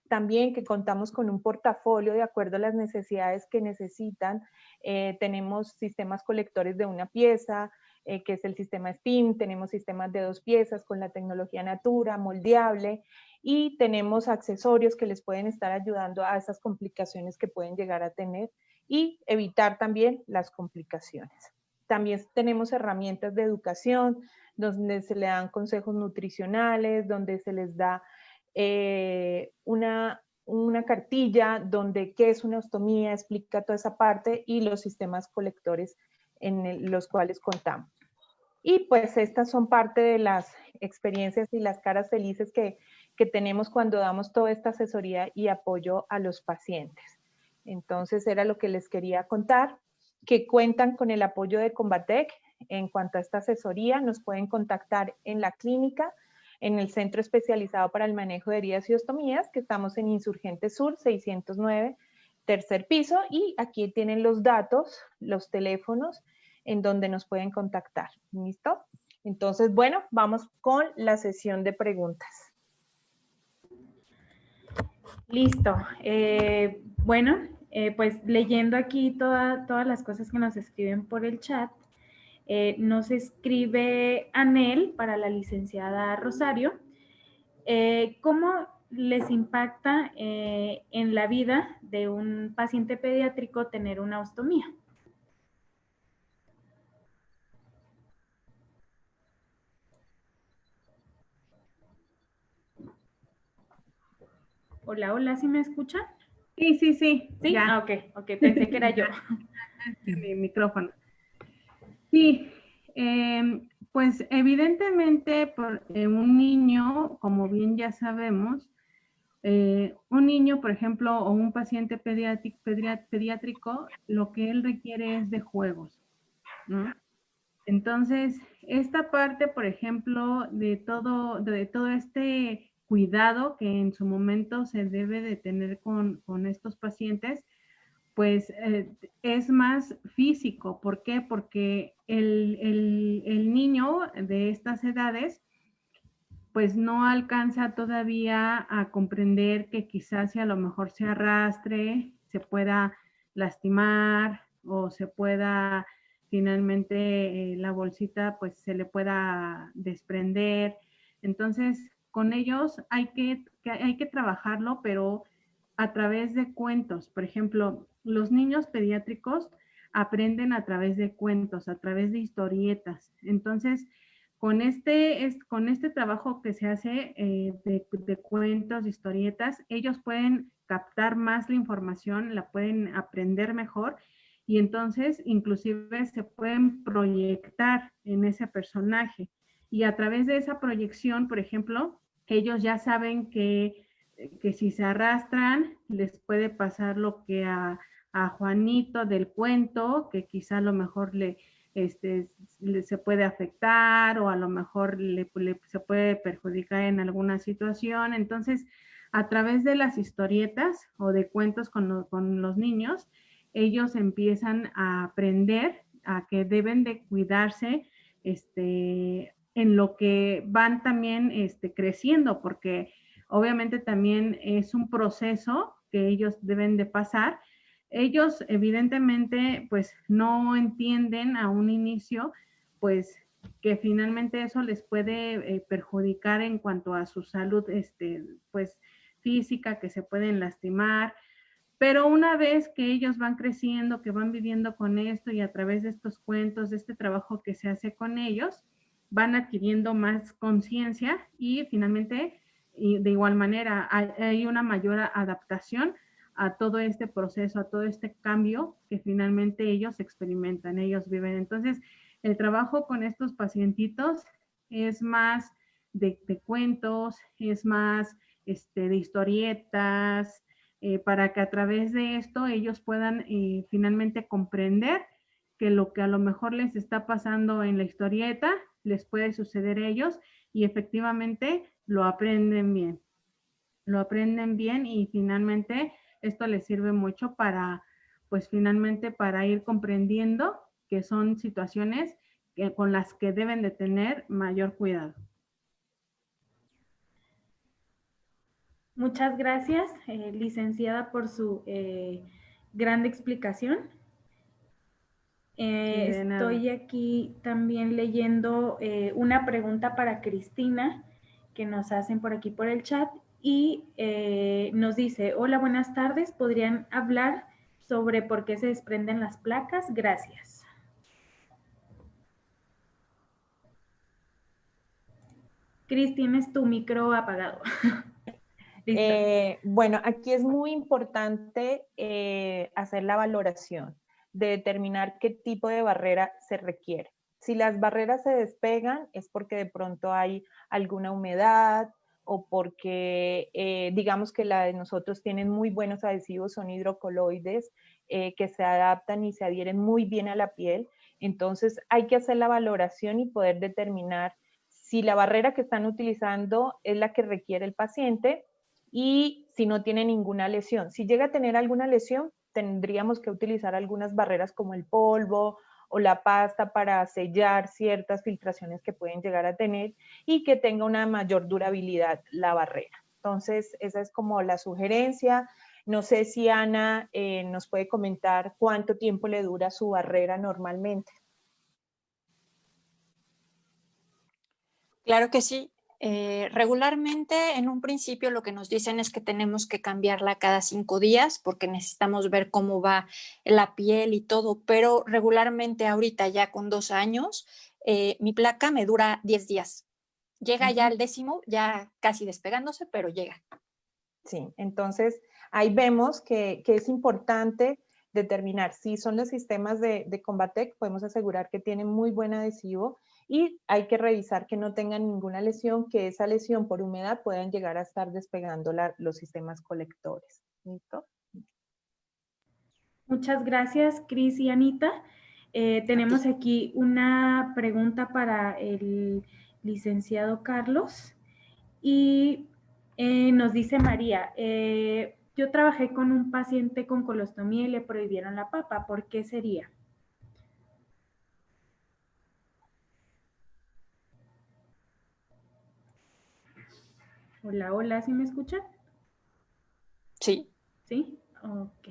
también que contamos con un portafolio de acuerdo a las necesidades que necesitan. Tenemos sistemas colectores de una pieza, que es el sistema STEAM, tenemos sistemas de 2 piezas con la tecnología Natura, moldeable, y tenemos accesorios que les pueden estar ayudando a esas complicaciones que pueden llegar a tener y evitar también las complicaciones. También tenemos herramientas de educación donde se le dan consejos nutricionales, donde se les da una cartilla donde qué es una ostomía, explica toda esa parte y los sistemas colectores en los cuales contamos. Y pues estas son parte de las experiencias y las caras felices que tenemos cuando damos toda esta asesoría y apoyo a los pacientes. Entonces era lo que les quería contar, que cuentan con el apoyo de Combatec en cuanto a esta asesoría. Nos pueden contactar en la clínica, en el Centro Especializado para el Manejo de Heridas y Ostomías, que estamos en Insurgente Sur 609, tercer piso, y aquí tienen los datos, los teléfonos, en donde nos pueden contactar. ¿Listo? Entonces, bueno, vamos con la sesión de preguntas. Listo. Bueno, pues leyendo aquí todas las cosas que nos escriben por el chat, nos escribe Anel para la licenciada Rosario. ¿Cómo les impacta en la vida de un paciente pediátrico tener una ostomía? Hola, hola, ¿sí me escuchan? Sí, sí, sí. ¿Sí? Ya. Ah, ok, pensé que era yo. Mi micrófono. Sí, pues evidentemente un niño, como bien ya sabemos, un niño, por ejemplo, o un paciente pediátrico, lo que él requiere es de juegos, ¿no? Entonces, esta parte, por ejemplo, de todo este cuidado que en su momento se debe de tener con estos pacientes, pues es más físico. ¿Por qué? Porque el niño de estas edades pues no alcanza todavía a comprender que quizás si a lo mejor se arrastre, se pueda lastimar o se pueda finalmente la bolsita pues se le pueda desprender. Entonces, con ellos hay que trabajarlo, pero a través de cuentos. Por ejemplo, los niños pediátricos aprenden a través de cuentos, a través de historietas. Entonces, con este trabajo que se hace de cuentos, de historietas, ellos pueden captar más la información, la pueden aprender mejor y entonces inclusive se pueden proyectar en ese personaje. Y a través de esa proyección, por ejemplo, ellos ya saben que si se arrastran, les puede pasar lo que a Juanito del cuento, que quizá a lo mejor se puede afectar o a lo mejor se puede perjudicar en alguna situación. Entonces, a través de las historietas o de cuentos con los niños, ellos empiezan a aprender a que deben de cuidarse en lo que van también creciendo, porque obviamente también es un proceso que ellos deben de pasar. Ellos evidentemente pues no entienden a un inicio pues que finalmente eso les puede perjudicar en cuanto a su salud pues física, que se pueden lastimar, pero una vez que ellos van creciendo, que van viviendo con esto y a través de estos cuentos, de este trabajo que se hace con ellos, van adquiriendo más conciencia y finalmente, y de igual manera, hay una mayor adaptación a todo este proceso, a todo este cambio que finalmente ellos experimentan, ellos viven. Entonces, el trabajo con estos pacientitos es más de cuentos, es más de historietas, para que a través de esto ellos puedan finalmente comprender que lo que a lo mejor les está pasando en la historieta les puede suceder a ellos y efectivamente lo aprenden bien. Lo aprenden bien y finalmente esto les sirve mucho para, pues finalmente para ir comprendiendo que son situaciones con las que deben de tener mayor cuidado. Muchas gracias, licenciada, por su gran explicación. Estoy aquí también leyendo una pregunta para Cristina que nos hacen por aquí por el chat y nos dice: hola, buenas tardes, ¿podrían hablar sobre por qué se desprenden las placas? Gracias. Cris, tienes tu micro apagado. Listo. Bueno, aquí es muy importante hacer la valoración de determinar qué tipo de barrera se requiere. Si las barreras se despegan es porque de pronto hay alguna humedad o porque digamos que la de nosotros tienen muy buenos adhesivos, son hidrocoloides que se adaptan y se adhieren muy bien a la piel. Entonces hay que hacer la valoración y poder determinar si la barrera que están utilizando es la que requiere el paciente y si no tiene ninguna lesión. Si llega a tener alguna lesión, tendríamos que utilizar algunas barreras como el polvo o la pasta para sellar ciertas filtraciones que pueden llegar a tener y que tenga una mayor durabilidad la barrera. Entonces, esa es como la sugerencia. No sé si Ana nos puede comentar cuánto tiempo le dura su barrera normalmente. Claro que sí. Regularmente, en un principio, lo que nos dicen es que tenemos que cambiarla cada 5 días porque necesitamos ver cómo va la piel y todo, pero regularmente ahorita ya con 2 años, mi placa me dura 10 días. Llega ya al 10º, ya casi despegándose, pero llega. Sí, entonces ahí vemos que es importante determinar si son los sistemas de Combatec, podemos asegurar que tienen muy buen adhesivo y hay que revisar que no tengan ninguna lesión, que esa lesión por humedad puedan llegar a estar despegando los sistemas colectores. ¿Listo? Muchas gracias, Cris y Anita. Tenemos aquí una pregunta para el licenciado Carlos y nos dice María, yo trabajé con un paciente con colostomía y le prohibieron la papa, ¿por qué sería? Hola, hola, ¿sí me escuchan? Sí. ¿Sí? Ok.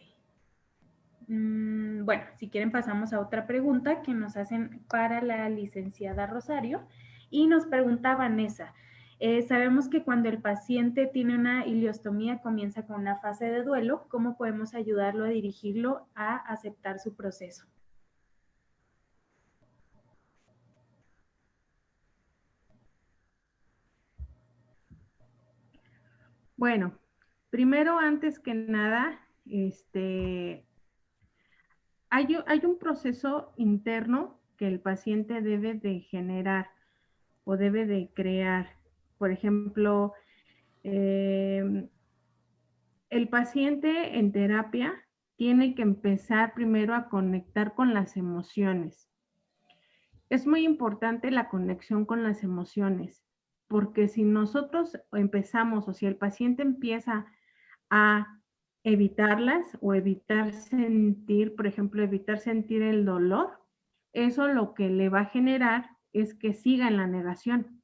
Bueno, si quieren pasamos a otra pregunta que nos hacen para la licenciada Rosario y nos pregunta Vanessa, sabemos que cuando el paciente tiene una ileostomía comienza con una fase de duelo, ¿cómo podemos ayudarlo a dirigirlo a aceptar su proceso? Bueno, primero, antes que nada, hay un proceso interno que el paciente debe de generar o debe de crear. Por ejemplo, el paciente en terapia tiene que empezar primero a conectar con las emociones. Es muy importante la conexión con las emociones, porque si nosotros empezamos o si el paciente empieza a evitarlas o evitar sentir, por ejemplo, evitar sentir el dolor, eso lo que le va a generar es que siga en la negación.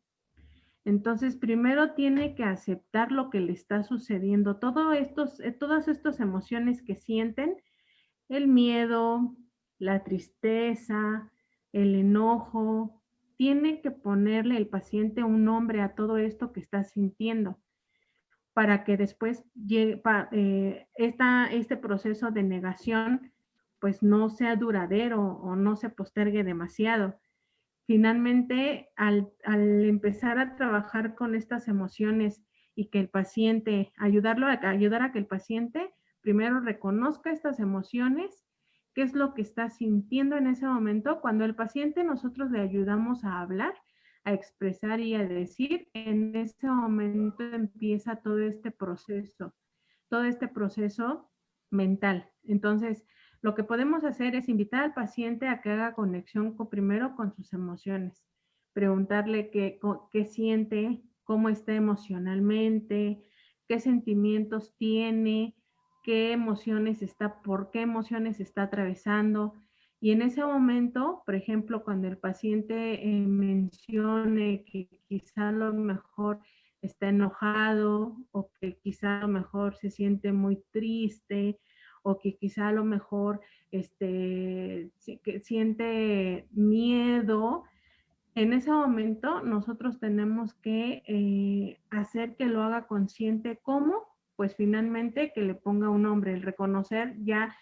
Entonces, primero tiene que aceptar lo que le está sucediendo, todas estas emociones que sienten, el miedo, la tristeza, el enojo, tiene que ponerle el paciente un nombre a todo esto que está sintiendo para que después este proceso de negación pues no sea duradero o no se postergue demasiado. Finalmente, al empezar a trabajar con estas emociones y que el paciente, ayudar a que el paciente primero reconozca estas emociones, qué es lo que está sintiendo en ese momento. Cuando el paciente nosotros le ayudamos a hablar, a expresar y a decir, en ese momento empieza todo este proceso mental. Entonces, lo que podemos hacer es invitar al paciente a que haga conexión primero con sus emociones, preguntarle qué siente, cómo está emocionalmente, qué sentimientos tiene, por qué emociones está atravesando. Y en ese momento, por ejemplo, cuando el paciente mencione que quizá a lo mejor está enojado o que quizá a lo mejor se siente muy triste o que quizá a lo mejor que siente miedo, en ese momento nosotros tenemos que hacer que lo haga consciente. ¿Cómo? Pues finalmente que le ponga un nombre, el reconocer ya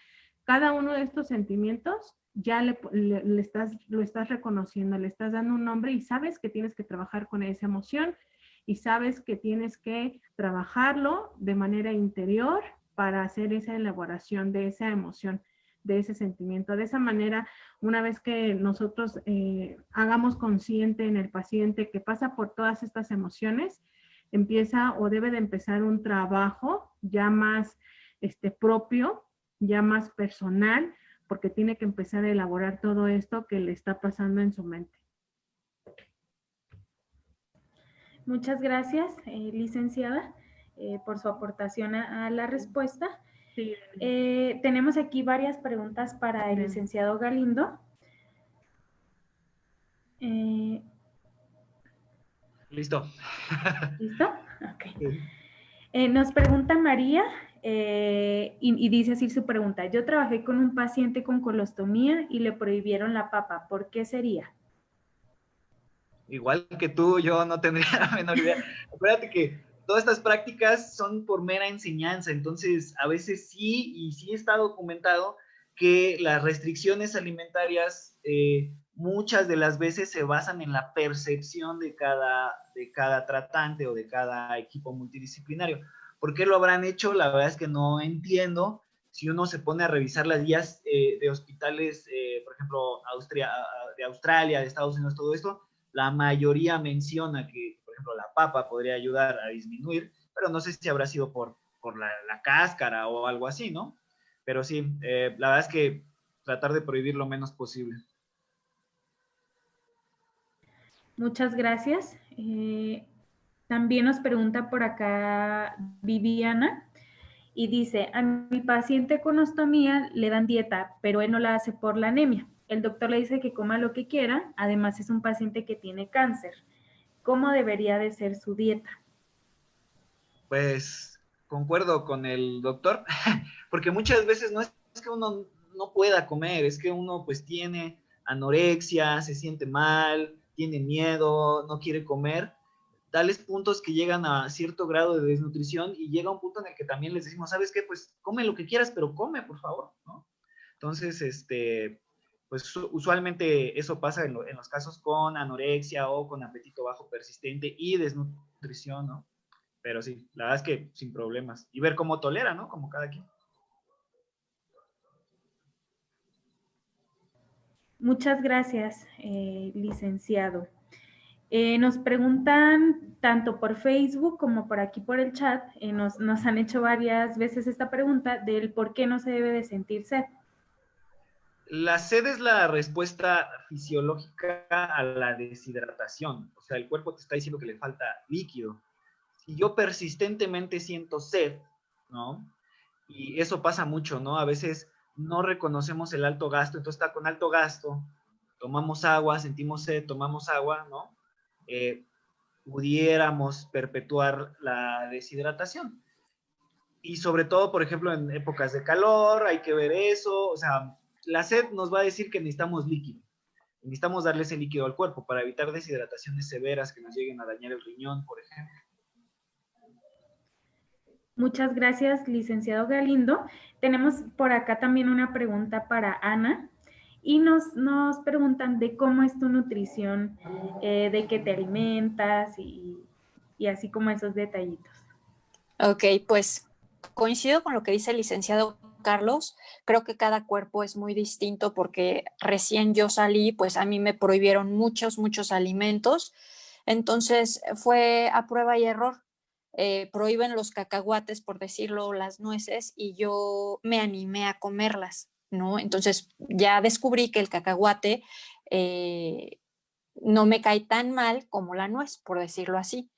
cada uno de estos sentimientos, ya lo estás reconociendo, le estás dando un nombre y sabes que tienes que trabajar con esa emoción y sabes que tienes que trabajarlo de manera interior para hacer esa elaboración de esa emoción, de ese sentimiento. De esa manera, una vez que nosotros hagamos consciente en el paciente que pasa por todas estas emociones, empieza o debe de empezar un trabajo ya más propio, ya más personal, porque tiene que empezar a elaborar todo esto que le está pasando en su mente. Muchas gracias, licenciada, por su aportación a la respuesta. Sí. Tenemos aquí varias preguntas para el Bien. licenciado Galindo. Listo. ¿Listo? Ok. Sí. Nos pregunta María y dice así su pregunta. Yo trabajé con un paciente con colostomía y le prohibieron la papa. ¿Por qué sería? Igual que tú, yo no tendría la menor idea. Acuérdate que todas estas prácticas son por mera enseñanza, entonces a veces sí, y sí está documentado que las restricciones alimentarias muchas de las veces se basan en la percepción de cada tratante o de cada equipo multidisciplinario. ¿Por qué lo habrán hecho? La verdad es que no entiendo. Si uno se pone a revisar las guías de hospitales, por ejemplo, de Australia, de Estados Unidos, todo esto, la mayoría menciona que, por ejemplo, la papa podría ayudar a disminuir, pero no sé si habrá sido por la cáscara o algo así, ¿no? Pero sí, la verdad es que tratar de prohibir lo menos posible. Muchas gracias. También nos pregunta por acá Viviana y dice, a mi paciente con ostomía le dan dieta, pero él no la hace por la anemia. El doctor le dice que coma lo que quiera, además es un paciente que tiene cáncer. ¿Cómo debería de ser su dieta? Pues concuerdo con el doctor, porque muchas veces no es que uno no pueda comer, es que uno pues tiene anorexia, se siente mal, tiene miedo, no quiere comer, tales puntos que llegan a cierto grado de desnutrición y llega un punto en el que también les decimos, ¿sabes qué? Pues come lo que quieras, pero come, por favor, ¿no? Entonces, pues usualmente eso pasa en los casos con anorexia o con apetito bajo persistente y desnutrición, ¿no? Pero sí, la verdad es que sin problemas. Y ver cómo tolera, ¿no? Como cada quien. Muchas gracias, licenciado. Nos preguntan tanto por Facebook como por aquí por el chat, nos han hecho varias veces esta pregunta del por qué no se debe de sentir sed. La sed es la respuesta fisiológica a la deshidratación. O sea, el cuerpo te está diciendo que le falta líquido. Si yo persistentemente siento sed, ¿no? Y eso pasa mucho, ¿no? A veces no reconocemos el alto gasto, entonces está con alto gasto, tomamos agua, sentimos sed, tomamos agua, ¿no? Pudiéramos perpetuar la deshidratación. Y sobre todo, por ejemplo, en épocas de calor, hay que ver eso, o sea, la sed nos va a decir que necesitamos líquido, necesitamos darle ese líquido al cuerpo para evitar deshidrataciones severas que nos lleguen a dañar el riñón, por ejemplo. Muchas gracias, licenciado Galindo. Tenemos por acá también una pregunta para Ana y nos preguntan de cómo es tu nutrición, de qué te alimentas y así como esos detallitos. Ok, pues coincido con lo que dice el licenciado Carlos. Creo que cada cuerpo es muy distinto porque recién yo salí, pues a mí me prohibieron muchos alimentos. Entonces fue a prueba y error. Prohíben los cacahuates, por decirlo, las nueces, y yo me animé a comerlas, ¿no? Entonces ya descubrí que el cacahuate no me cae tan mal como la nuez, por decirlo así,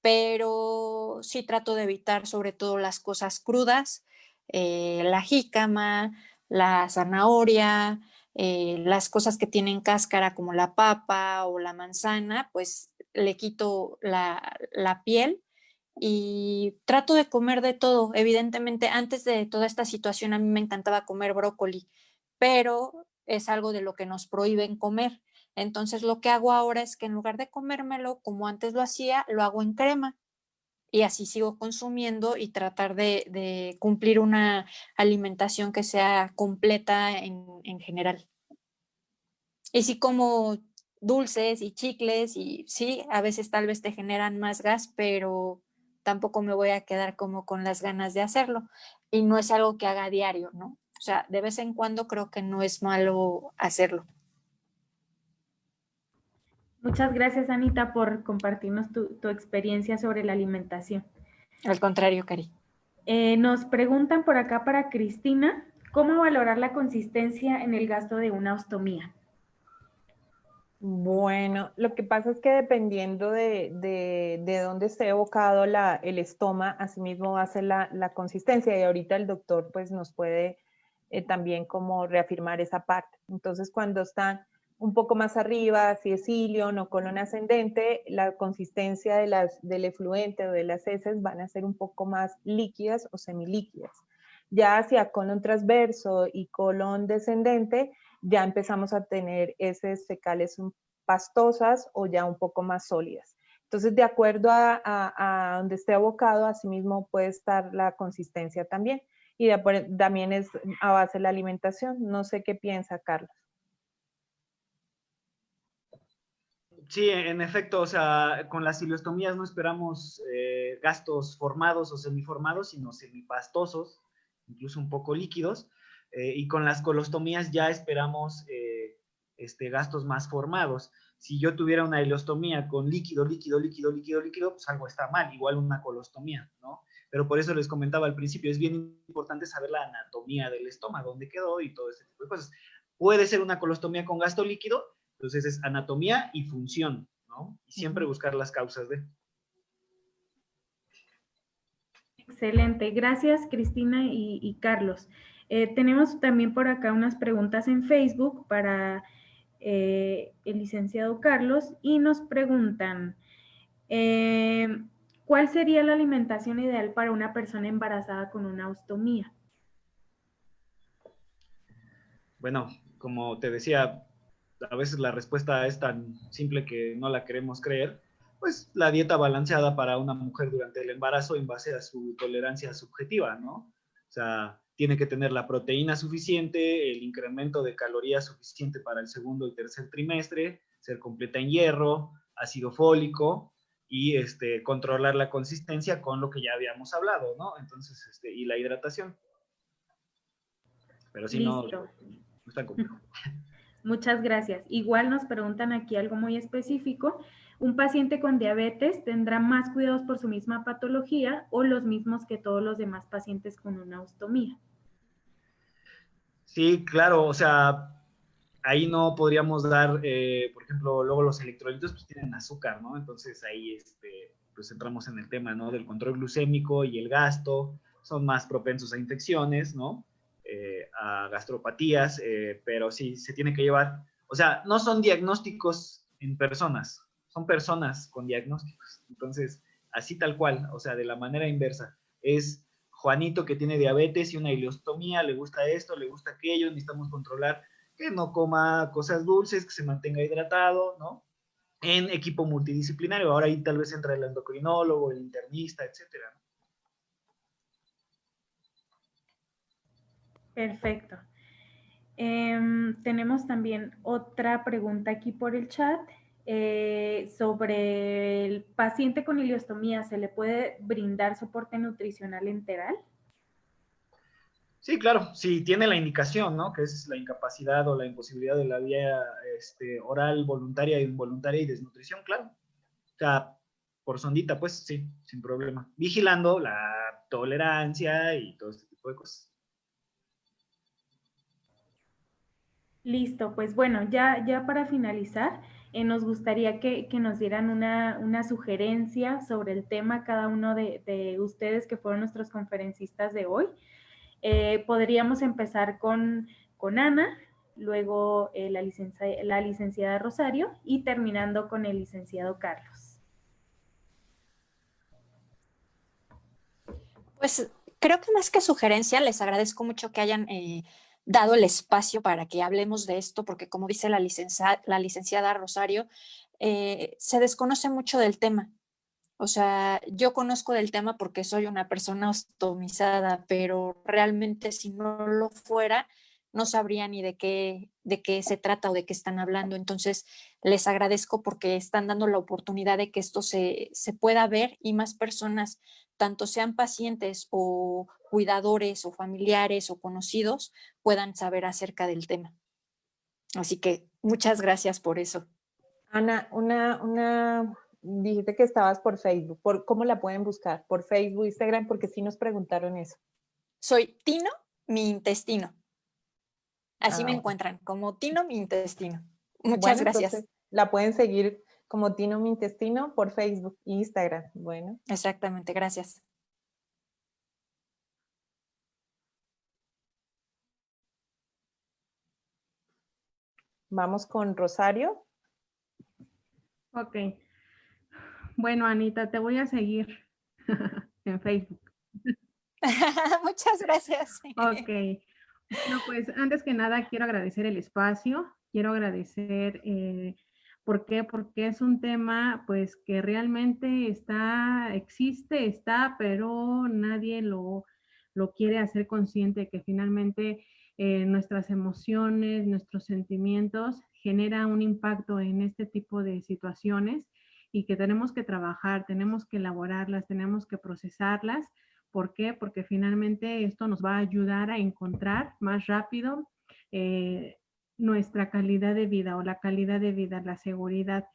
pero sí trato de evitar sobre todo las cosas crudas, la jícama, la zanahoria, las cosas que tienen cáscara como la papa o la manzana, pues le quito la piel y trato de comer de todo. Evidentemente, antes de toda esta situación a mí me encantaba comer brócoli, pero es algo de lo que nos prohíben comer. Entonces lo que hago ahora es que en lugar de comérmelo como antes lo hacía, lo hago en crema y así sigo consumiendo y tratar de cumplir una alimentación que sea completa en general. Y sí como dulces y chicles y sí, a veces tal vez te generan más gas, pero tampoco me voy a quedar como con las ganas de hacerlo. Y no es algo que haga a diario, ¿no? O sea, de vez en cuando creo que no es malo hacerlo. Muchas gracias, Anita, por compartirnos tu experiencia sobre la alimentación. Al contrario, Cari. Nos preguntan por acá para Cristina, ¿cómo valorar la consistencia en el gasto de una ostomía? Bueno, lo que pasa es que dependiendo de dónde esté evocado el estoma, asimismo va a ser la consistencia, y ahorita el doctor pues nos puede también como reafirmar esa parte. Entonces, cuando están un poco más arriba, si es ilion o colon ascendente, la consistencia del efluente o de las heces van a ser un poco más líquidas o semilíquidas. Ya hacia colon transverso y colon descendente, ya empezamos a tener heces fecales pastosas o ya un poco más sólidas. Entonces, de acuerdo a donde esté abocado, asimismo puede estar la consistencia también. Y también es a base de la alimentación. No sé qué piensa, Carlos. Sí, en efecto, o sea, con las ileostomías no esperamos gastos formados o semiformados, sino semipastosos, incluso un poco líquidos, y con las colostomías ya esperamos gastos más formados. Si yo tuviera una ileostomía con líquido, pues algo está mal, igual una colostomía, ¿no? Pero por eso les comentaba al principio, es bien importante saber la anatomía del estómago, dónde quedó y todo ese tipo de cosas. Puede ser una colostomía con gasto líquido, entonces es anatomía y función, ¿no? Y siempre buscar las causas de. Excelente, gracias Cristina y Carlos. Tenemos también por acá unas preguntas en Facebook para el licenciado Carlos y nos preguntan, ¿cuál sería la alimentación ideal para una persona embarazada con una ostomía? Bueno, como te decía, a veces la respuesta es tan simple que no la queremos creer. Pues la dieta balanceada para una mujer durante el embarazo en base a su tolerancia subjetiva, ¿no? O sea, tiene que tener la proteína suficiente, el incremento de calorías suficiente para el segundo y tercer trimestre, ser completa en hierro, ácido fólico y controlar la consistencia con lo que ya habíamos hablado, ¿no? Entonces, y la hidratación. Pero si no, Listo. no es tan complejo. Muchas gracias. Igual nos preguntan aquí algo muy específico. ¿Un paciente con diabetes tendrá más cuidados por su misma patología o los mismos que todos los demás pacientes con una ostomía? Sí, claro, o sea, ahí no podríamos dar, por ejemplo, luego los electrolitos pues tienen azúcar, ¿no? Entonces ahí pues entramos en el tema, ¿no? Del control glucémico y el gasto, son más propensos a infecciones, ¿no? A gastropatías, pero sí, se tiene que llevar, o sea, no son diagnósticos en personas, son personas con diagnósticos, entonces, así tal cual, o sea, de la manera inversa, es Juanito que tiene diabetes y una ileostomía, le gusta esto, le gusta aquello, necesitamos controlar que no coma cosas dulces, que se mantenga hidratado, ¿no? En equipo multidisciplinario, ahora ahí tal vez entra el endocrinólogo, el internista, etcétera. Perfecto. Tenemos también otra pregunta aquí por el chat sobre el paciente con ileostomía. ¿Se le puede brindar soporte nutricional enteral? Sí, claro, si tiene la indicación, ¿no? Que es la incapacidad o la imposibilidad de la vía oral voluntaria e involuntaria y desnutrición, claro. O sea, por sondita, pues sí, sin problema. Vigilando la tolerancia y todo este tipo de cosas. Listo, pues bueno, ya para finalizar, nos gustaría que nos dieran una sugerencia sobre el tema cada uno de ustedes que fueron nuestros conferencistas de hoy. Podríamos empezar con Ana, luego la licenciada Rosario y terminando con el licenciado Carlos. Pues creo que más que sugerencia, les agradezco mucho que hayan dado el espacio para que hablemos de esto, porque como dice la licenciada Rosario, se desconoce mucho del tema. O sea, yo conozco del tema porque soy una persona ostomizada, pero realmente si no lo fuera, no sabría ni de qué de qué se trata o de qué están hablando. Entonces, les agradezco porque están dando la oportunidad de que esto se pueda ver y más personas, tanto sean pacientes o cuidadores o familiares o conocidos, puedan saber acerca del tema. Así que muchas gracias por eso. Ana, dijiste que estabas por Facebook. ¿Cómo la pueden buscar? ¿Por Facebook, Instagram? Porque sí nos preguntaron eso. Soy Tino, mi intestino. Así me Bueno. encuentran, como Tino, mi intestino. Muchas Bueno, gracias. entonces la pueden seguir como Tino Mi Intestino por Facebook e Instagram. Bueno. Exactamente, gracias. Vamos con Rosario. Ok. Bueno, Anita, te voy a seguir en Facebook. Muchas gracias. Ok. Bueno, pues antes que nada quiero agradecer el espacio, quiero agradecer, ¿por qué? Porque es un tema pues que realmente está, pero nadie lo quiere hacer consciente que finalmente nuestras emociones, nuestros sentimientos generan un impacto en este tipo de situaciones y que tenemos que trabajar, tenemos que elaborarlas, tenemos que procesarlas. ¿Por qué? Porque finalmente esto nos va a ayudar a encontrar más rápido nuestra calidad de vida o la calidad de vida, la seguridad.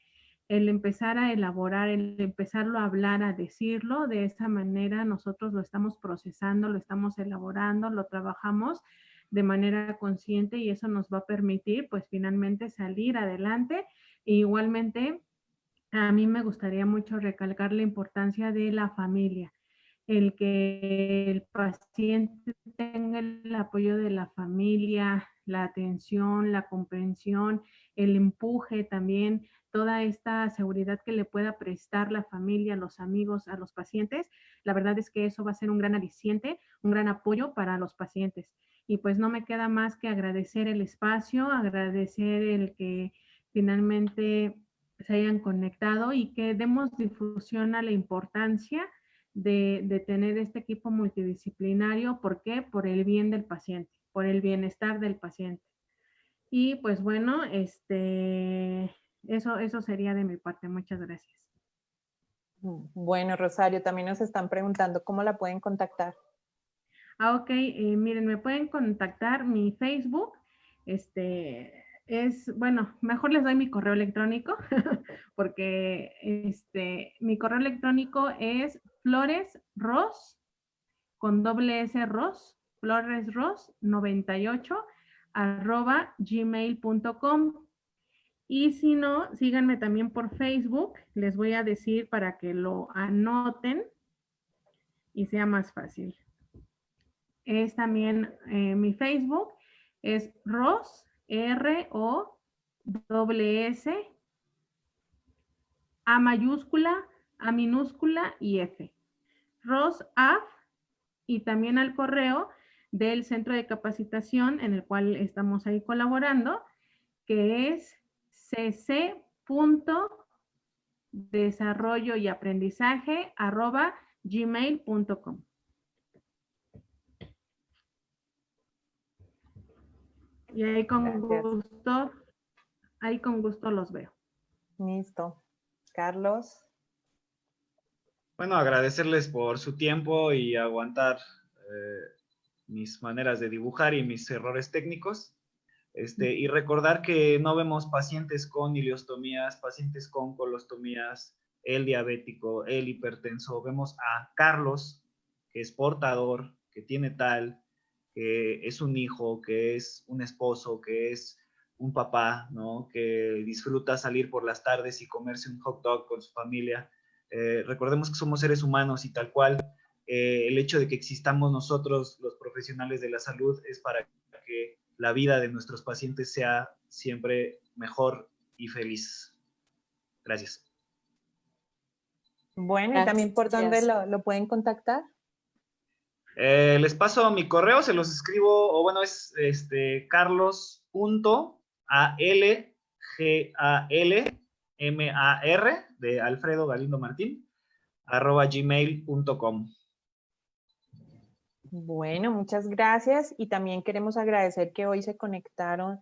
El empezar a elaborar, el empezarlo a hablar, a decirlo, de esa manera nosotros lo estamos procesando, lo estamos elaborando, lo trabajamos de manera consciente y eso nos va a permitir pues finalmente salir adelante. E igualmente, a mí me gustaría mucho recalcar la importancia de la familia, el que el paciente tenga el apoyo de la familia, la atención, la comprensión, el empuje también, toda esta seguridad que le pueda prestar la familia, los amigos, a los pacientes. La verdad es que eso va a ser un gran aliciente, un gran apoyo para los pacientes. Y pues no me queda más que agradecer el espacio, agradecer el que finalmente se hayan conectado y que demos difusión a la importancia de tener este equipo multidisciplinario. ¿Por qué? Por el bien del paciente, por el bienestar del paciente. Y pues bueno, eso sería de mi parte. Muchas gracias. Bueno, Rosario, también nos están preguntando cómo la pueden contactar. Ok, miren, me pueden contactar mi Facebook, bueno, mejor les doy mi correo electrónico, porque mi correo electrónico es floresros, con doble S ros, floresros98 @gmail.com. Y si no, síganme también por Facebook, les voy a decir para que lo anoten y sea más fácil. Es también mi Facebook, es Ros, ROSS, A mayúscula, A minúscula y F. Ros AF, y también al correo del centro de capacitación en el cual estamos ahí colaborando, que es cc.desarrolloyaprendizaje@gmail.com. Y ahí con gusto los veo. Listo. Carlos. Bueno, agradecerles por su tiempo y aguantar mis maneras de dibujar y mis errores técnicos. Y recordar que no vemos pacientes con ileostomías, pacientes con colostomías, el diabético, el hipertenso. Vemos a Carlos, que es portador, que tiene tal, que es un hijo, que es un esposo, que es un papá, ¿no? Que disfruta salir por las tardes y comerse un hot dog con su familia. Recordemos que somos seres humanos y tal cual el hecho de que existamos nosotros, los profesionales de la salud, es para que la vida de nuestros pacientes sea siempre mejor y feliz. Gracias. Bueno, Gracias. y también por dónde lo pueden contactar. Les paso mi correo, se los escribo, o bueno, es carlos.algalmar de Alfredo Galindo Martín @gmail.com. Bueno, muchas gracias y también queremos agradecer que hoy se conectaron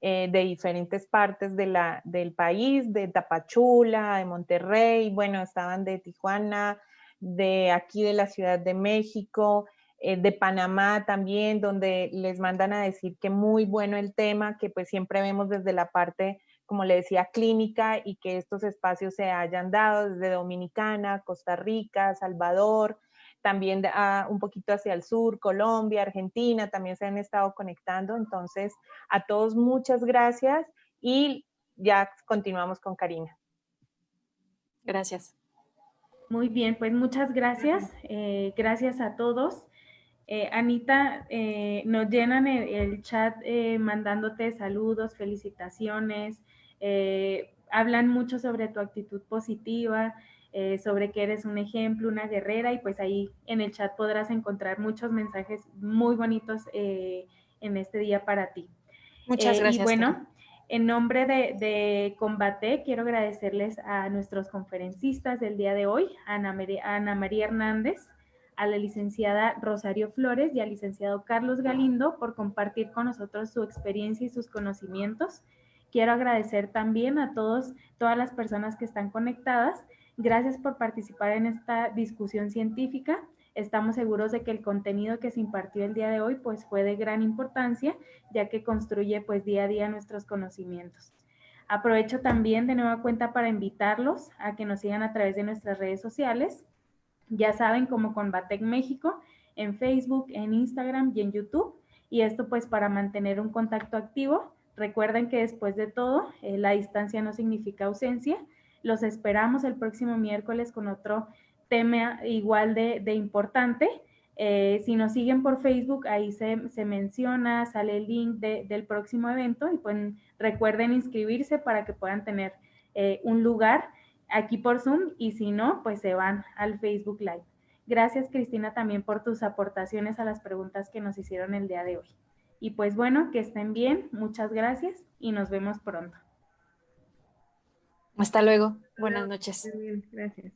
de diferentes partes del país, de Tapachula, de Monterrey, bueno, estaban de Tijuana, de aquí de la Ciudad de México, de Panamá también, donde les mandan a decir que muy bueno el tema, que pues siempre vemos desde la parte, como le decía, clínica, y que estos espacios se hayan dado desde Dominicana, Costa Rica, Salvador, también un poquito hacia el sur, Colombia, Argentina, también se han estado conectando. Entonces, a todos muchas gracias y ya continuamos con Karina. Gracias. Muy bien, pues muchas gracias. Gracias a todos. Anita, nos llenan el chat mandándote saludos, felicitaciones, hablan mucho sobre tu actitud positiva, sobre que eres un ejemplo, una guerrera, y pues ahí en el chat podrás encontrar muchos mensajes muy bonitos en este día para ti. Muchas gracias. Y bueno, en nombre de Combate, quiero agradecerles a nuestros conferencistas del día de hoy, a Ana María Hernández, a la licenciada Rosario Flores y al licenciado Carlos Galindo por compartir con nosotros su experiencia y sus conocimientos. Quiero agradecer también a todas las personas que están conectadas. Gracias por participar en esta discusión científica. Estamos seguros de que el contenido que se impartió el día de hoy pues fue de gran importancia, ya que construye pues día a día nuestros conocimientos. Aprovecho también de nueva cuenta para invitarlos a que nos sigan a través de nuestras redes sociales. Ya saben, como Convatec México, en Facebook, en Instagram y en YouTube. Y esto pues para mantener un contacto activo. Recuerden que después de todo, la distancia no significa ausencia. Los esperamos el próximo miércoles con otro tema igual de importante. Si nos siguen por Facebook, ahí se menciona, sale el link del próximo evento, y pues recuerden inscribirse para que puedan tener un lugar aquí por Zoom, y si no, pues se van al Facebook Live. Gracias, Cristina, también por tus aportaciones a las preguntas que nos hicieron el día de hoy. Y pues bueno, que estén bien, muchas gracias y nos vemos pronto. Hasta luego, buenas noches. Muy bien, gracias.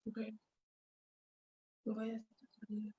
Ok. Voy a estar salida.